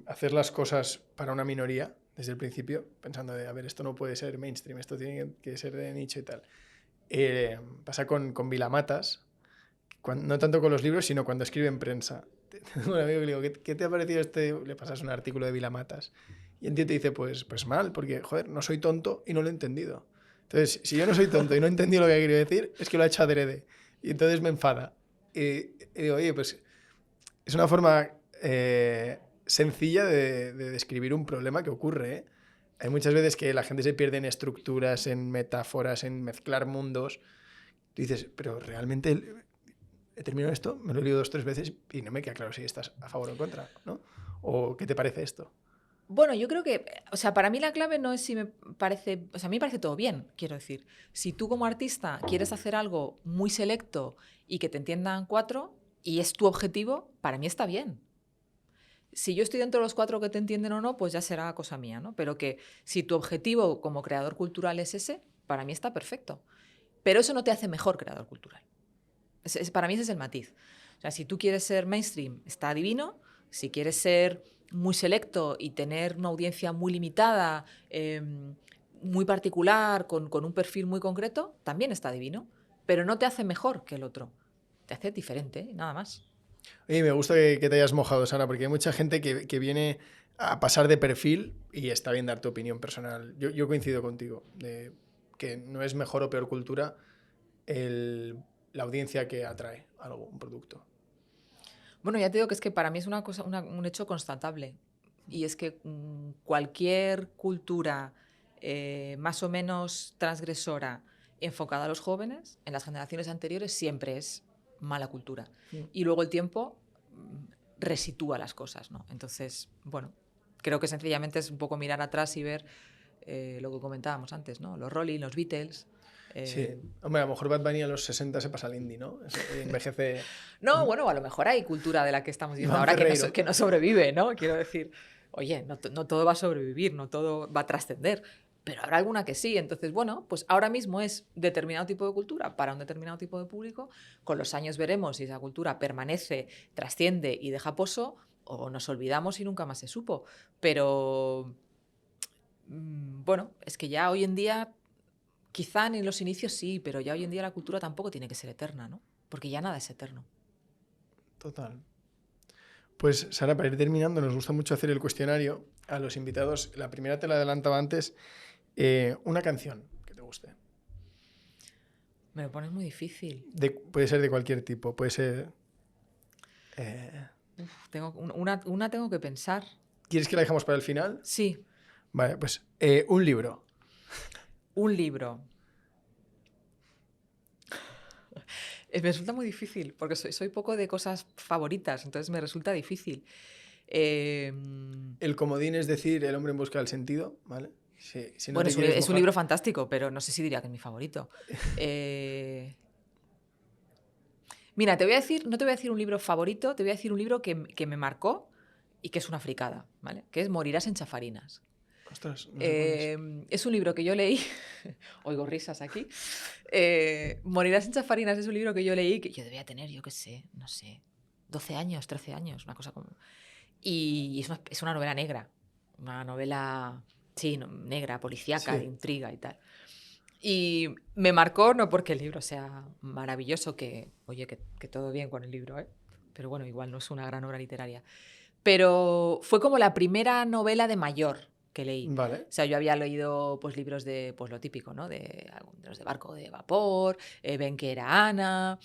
hacer las cosas para una minoría desde el principio, pensando de, a ver, esto no puede ser mainstream, esto tiene que ser de nicho y tal. Pasa con Vilamatas, no tanto con los libros, sino cuando escribe en prensa. Tengo un amigo que le digo, ¿qué te ha parecido este? Le pasas un artículo de Vilamatas. Y el tío te dice, pues mal, porque, joder, no soy tonto y no lo he entendido. Entonces, si yo no soy tonto y no he entendido lo que ha querido decir, es que lo ha hecho adrede. Y entonces me enfada. Y digo, oye, pues es una forma sencilla de describir un problema que ocurre, ¿eh? Hay muchas veces que la gente se pierde en estructuras, en metáforas, en mezclar mundos. Tú dices, pero realmente he terminado esto, me lo he leído 2 o 3 veces y no me queda claro si estás a favor o en contra, ¿no? ¿O qué te parece esto? Bueno, yo creo que, o sea, para mí la clave no es si me parece, o sea, a mí me parece todo bien, quiero decir. Si tú como artista quieres hacer algo muy selecto y que te entiendan 4 y es tu objetivo, para mí está bien. Si yo estoy dentro de los 4 que te entienden o no, pues ya será cosa mía, ¿no? Pero que si tu objetivo como creador cultural es ese, para mí está perfecto. Pero eso no te hace mejor creador cultural. Para mí ese es el matiz. O sea, si tú quieres ser mainstream, está divino. Si quieres ser muy selecto y tener una audiencia muy limitada, muy particular, con un perfil muy concreto, también está divino. Pero no te hace mejor que el otro. Te hace diferente, nada más. Oye, me gusta que te hayas mojado, Sara, porque hay mucha gente que viene a pasar de perfil y está bien dar tu opinión personal. Yo coincido contigo, de que no es mejor o peor cultura la audiencia que atrae algo, un producto. Bueno, ya te digo que es que para mí es un hecho constatable. Y es que cualquier cultura más o menos transgresora enfocada a los jóvenes, en las generaciones anteriores, siempre es mala cultura. Y luego el tiempo resitúa las cosas, ¿no? Entonces, bueno, creo que sencillamente es un poco mirar atrás y ver lo que comentábamos antes, ¿no? Los Rolling, los Beatles. Sí, hombre, a lo mejor Bad Bunny a los 60 se pasa al indie, ¿no? Envejece. No, bueno, a lo mejor hay cultura de la que estamos diciendo Iván ahora Ferreiro. que no sobrevive, ¿no? Quiero decir, oye, no todo va a sobrevivir, no todo va a trascender, pero habrá alguna que sí. Entonces, bueno, pues ahora mismo es determinado tipo de cultura para un determinado tipo de público. Con los años veremos si esa cultura permanece, trasciende y deja pozo, o nos olvidamos y nunca más se supo. Pero, bueno, es que ya hoy en día, quizá en los inicios sí, pero ya hoy en día la cultura tampoco tiene que ser eterna, ¿no? Porque ya nada es eterno. Total. Pues, Sara, para ir terminando, nos gusta mucho hacer el cuestionario a los invitados. La primera te la adelantaba antes. Una canción que te guste. Me lo pones muy difícil. Puede ser de cualquier tipo, puede ser... Una tengo que pensar. ¿Quieres que la dejemos para el final? Sí, Vale, pues un libro. un libro. Me resulta muy difícil, porque soy poco de cosas favoritas, entonces me resulta difícil. Eh, El comodín es decir, El hombre en busca del sentido, ¿vale? Si no bueno, te quieres es un mojar. libro fantástico, pero no sé si diría que es mi favorito. Mira, no te voy a decir un libro favorito, te voy a decir un libro que me marcó y que es una fricada, ¿vale? Que es Morirás en chafarinas. Ostras, no sé cuál es. Es un libro que yo leí, oigo risas aquí, Morirás en chafarinas es un libro que yo leí, que yo debía tener, yo qué sé, no sé, 12 años, 13 años, una cosa como... Y es una novela negra, una novela, sí, negra, policíaca, de Sí. intriga y tal. Y me marcó, no porque el libro sea maravilloso, que, oye, que todo bien con el libro, ¿eh? Pero bueno, igual no es una gran obra literaria. Pero fue como la primera novela de mayor que leí. Vale. O sea, yo había leído pues, libros de pues, lo típico, ¿no? De los de barco de vapor, Ven que era Ana,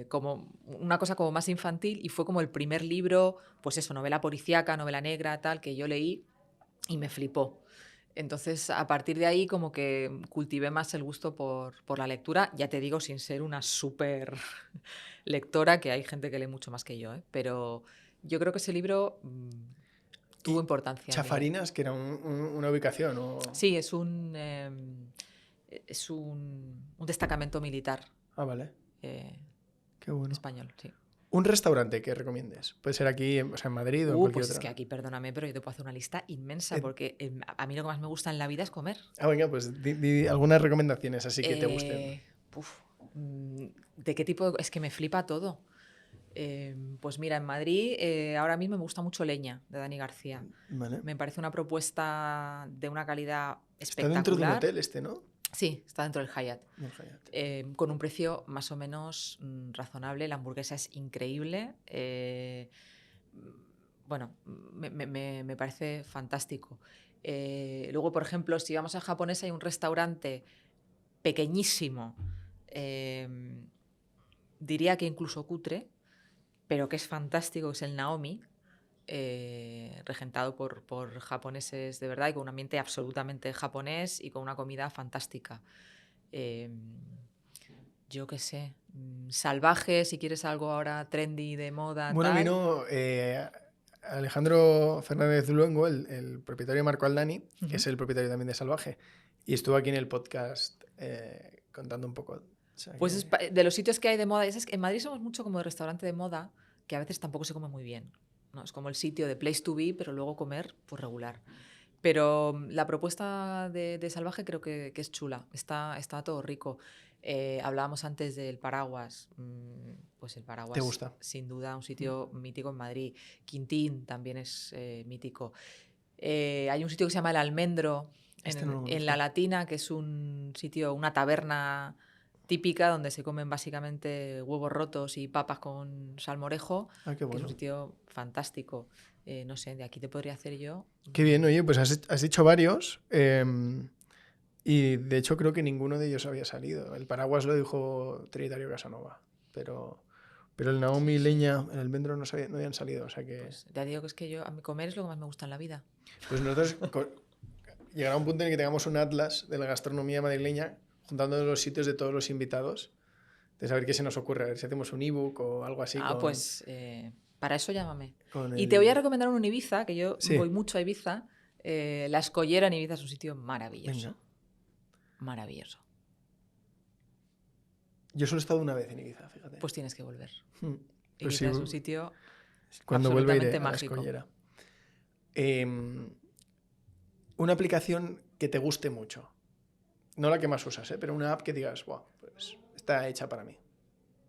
como una cosa como más infantil, y fue como el primer libro, pues eso, novela policíaca, novela negra, tal, que yo leí y me flipó. Entonces, a partir de ahí, como que cultivé más el gusto por la lectura, ya te digo, sin ser una súper lectora, que hay gente que lee mucho más que yo, ¿eh? Pero yo creo que ese libro tuvo ¿Y importancia en mi vida. Chafarinas, que era una ubicación? Sí, es un destacamento militar Ah, vale. eh, Qué bueno. español, sí. Un restaurante que recomiendes. Puede ser aquí, o sea, en Madrid o en cualquier Pues otro. es que aquí, perdóname, pero yo te puedo hacer una lista inmensa, Eh, porque a mí lo que más me gusta en la vida es comer. venga, pues di algunas recomendaciones así que te gusten. Eh, puf, ¿De qué tipo? Es que me flipa todo. Pues mira, en Madrid ahora mismo me gusta mucho Leña, de Dani García. Vale. Me parece una propuesta de una calidad Está dentro de un espectacular. hotel este, ¿no? Sí, está dentro del Hyatt. El Hyatt. Con un precio más o menos razonable. La hamburguesa es increíble. Bueno, me parece fantástico. Luego, por ejemplo, si vamos al japonés, hay un restaurante pequeñísimo, diría que incluso cutre, pero que es fantástico, es el Naomi, regentado por japoneses de verdad y con un ambiente absolutamente japonés y con una comida fantástica. Yo qué sé, salvaje, si quieres algo ahora trendy, de moda, Bueno, tal. vino Alejandro Fernández Luengo, el propietario de Marco Aldani, que es Ujú. el propietario también de Salvaje, y estuvo aquí en el podcast contando un poco. O sea Pues es que... de los sitios que hay de moda, es que en Madrid somos mucho como de restaurante de moda, que a veces tampoco se come muy bien, ¿no? Es como el sitio de place to be, pero luego comer, pues regular. Pero la propuesta de Salvaje creo que es chula, está todo rico. Hablábamos antes del Paraguas, pues el ¿Te Paraguas gusta? sin duda un sitio mítico en Madrid. Quintín también es mítico. Hay un sitio que se llama El Almendro Este no lo en La conozco. Latina, que es un sitio, una taberna típica donde se comen básicamente huevos rotos y papas con salmorejo, Ah, qué que es un bueno. sitio fantástico. No sé, de aquí te podría hacer yo. Qué bien, oye, pues has dicho varios. Y de hecho creo que ninguno de ellos había salido. El Paraguas lo dijo Trinitario Casanova, pero el Naomi, Sí, sí. Leña, el Almendro no habían salido. O sea que... Pues ya digo que es que yo, a mí comer es lo que más me gusta en la vida. Pues nosotros llegará un punto en el que tengamos un atlas de la gastronomía madrileña, juntando los sitios de todos los invitados, de saber qué se nos ocurre, a ver si hacemos un ebook o algo así Pues para eso llámame. con Y te voy a el... recomendar uno en Ibiza, que yo Sí, voy mucho a Ibiza. La Escollera en Ibiza es un sitio maravilloso. venga. Maravilloso. Yo solo he estado una vez en Ibiza, fíjate. Pues tienes que volver. Pues Ibiza sí, es un sitio cuando vuelva iré absolutamente a la mágico. Escollera. Una aplicación que te guste mucho. No la que más usas, pero una app que digas, wow, pues está hecha para mí.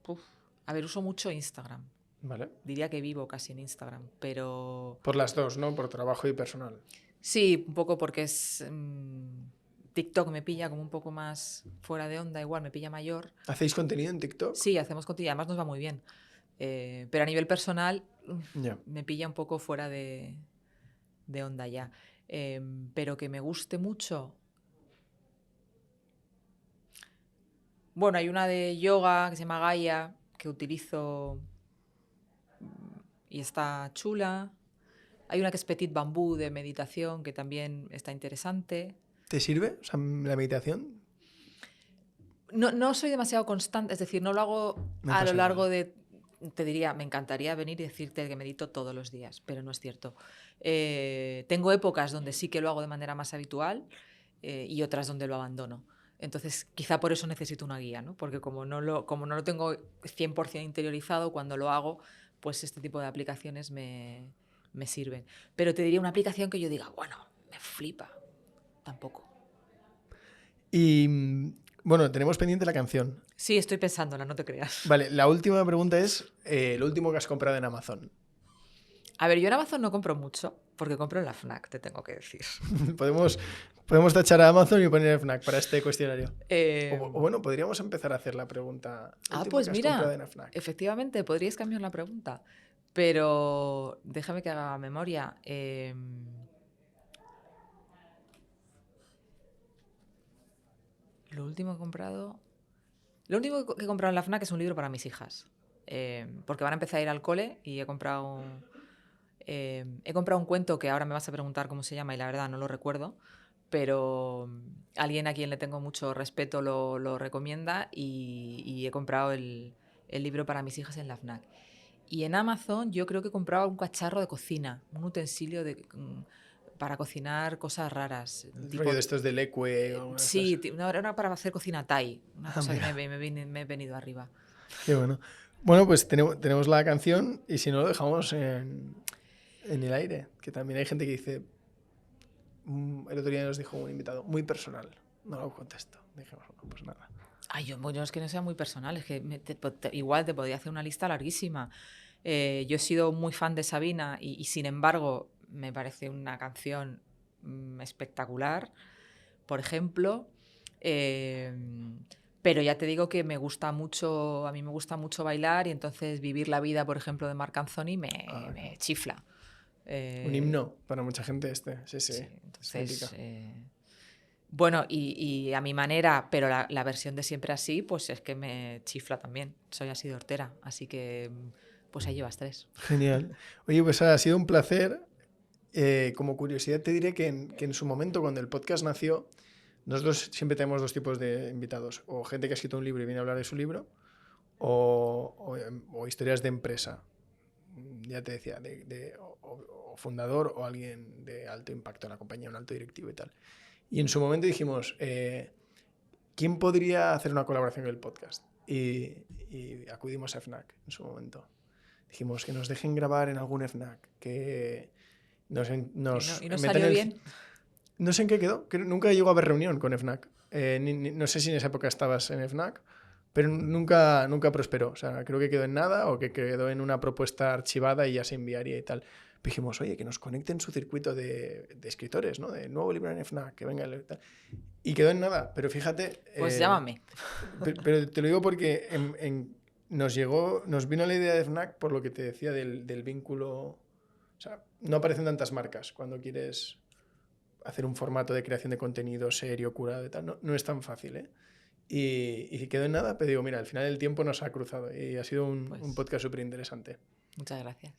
Uf. A ver, uso mucho Instagram. ¿Vale? Diría que vivo casi en Instagram, pero... Por las dos, ¿no? Por trabajo y personal. Sí, un poco porque TikTok me pilla como un poco más fuera de onda, igual me pilla mayor. ¿Hacéis contenido en TikTok? Sí, hacemos contenido, además nos va muy bien. Pero a nivel personal Ya. me pilla un poco fuera de onda ya. Pero que me guste mucho. Bueno, hay una de yoga que se llama Gaia, que utilizo y está chula. Hay una que es Petit Bambú de meditación, que también está interesante. ¿Te sirve? O sea, la meditación. No soy demasiado constante, es decir, no lo hago Me a lo pasa largo igual. de... Te diría, me encantaría venir y decirte que medito todos los días, pero no es cierto. Tengo épocas donde sí que lo hago de manera más habitual y otras donde lo abandono. Entonces, quizá por eso necesito una guía, ¿no? Porque como no lo tengo 100% interiorizado, cuando lo hago, pues este tipo de aplicaciones me sirven. Pero te diría una aplicación que yo diga, bueno, me flipa. Tampoco. Y bueno, tenemos pendiente la canción. Sí, estoy pensándola, no te creas. Vale, la última pregunta es lo último que has comprado en Amazon. A ver, yo en Amazon no compro mucho, porque compro en la FNAC, te tengo que decir. Podemos tachar a Amazon y poner FNAC para este cuestionario. Eh, O bueno, podríamos empezar a hacer la pregunta. ¿El último pues que has comprado mira, en FNAC? efectivamente, podríais cambiar la pregunta, pero déjame que haga memoria. Lo último que he comprado... Lo último que he comprado en la FNAC es un libro para mis hijas, porque van a empezar a ir al cole y he comprado un cuento que ahora me vas a preguntar cómo se llama y la verdad no lo recuerdo, pero alguien a quien le tengo mucho respeto lo recomienda y he comprado el libro para mis hijas en la FNAC. Y en Amazon yo creo que he comprado un cacharro de cocina, un utensilio para cocinar cosas raras. El rollo de estos del Ecue o alguna de Sí, estas. no, era para hacer cocina Thai, una cosa que Mira, me he venido arriba. qué bueno. Bueno, pues tenemos la canción y si no lo dejamos en el aire, que también hay gente que dice, el otro día nos dijo un invitado, muy personal. No lo contesto. Dijimos, bueno, pues nada. Ay, yo es que no sea muy personal, es que igual te podría hacer una lista larguísima. Yo he sido muy fan de Sabina y sin embargo me parece una canción espectacular, por ejemplo. Eh, pero ya te digo que me gusta mucho, a mí me gusta mucho bailar y entonces Vivir la vida, por ejemplo, de Marc Anthony me chifla. Un himno para mucha gente sí, Sí, es mítica. entonces... Bueno, y a mi manera, pero la versión de Siempre así, pues es que me chifla también. Soy así de hortera, así que pues ahí llevas 3. Genial. Oye, pues ha sido un placer. Como curiosidad te diré que en su momento, cuando el podcast nació, nosotros siempre tenemos dos tipos de invitados. O gente que ha escrito un libro y viene a hablar de su libro, o historias de empresa. Ya te decía, o fundador o alguien de alto impacto en la compañía, un alto directivo y tal. Y en su momento dijimos, ¿quién podría hacer una colaboración en el podcast? Y acudimos a FNAC en su momento. Dijimos que nos dejen grabar en algún FNAC, que nos ¿Y no salió bien? No sé en qué quedó, que nunca llegó a haber reunión con FNAC. No sé si en esa época estabas en FNAC, pero nunca prosperó. O sea, creo que quedó en nada o que quedó en una propuesta archivada y ya se enviaría y tal. Dijimos, oye, que nos conecten su circuito de escritores, ¿no? De nuevo libro en FNAC, que venga y tal. Y quedó en nada, pero fíjate... Pues llámame. Pero te lo digo porque nos vino la idea de FNAC por lo que te decía del vínculo... O sea, no aparecen tantas marcas cuando quieres hacer un formato de creación de contenido serio, curado y tal. No es tan fácil, ¿eh? Y quedó en nada, pero digo, mira, al final el tiempo nos ha cruzado y ha sido un podcast súper interesante. Muchas gracias.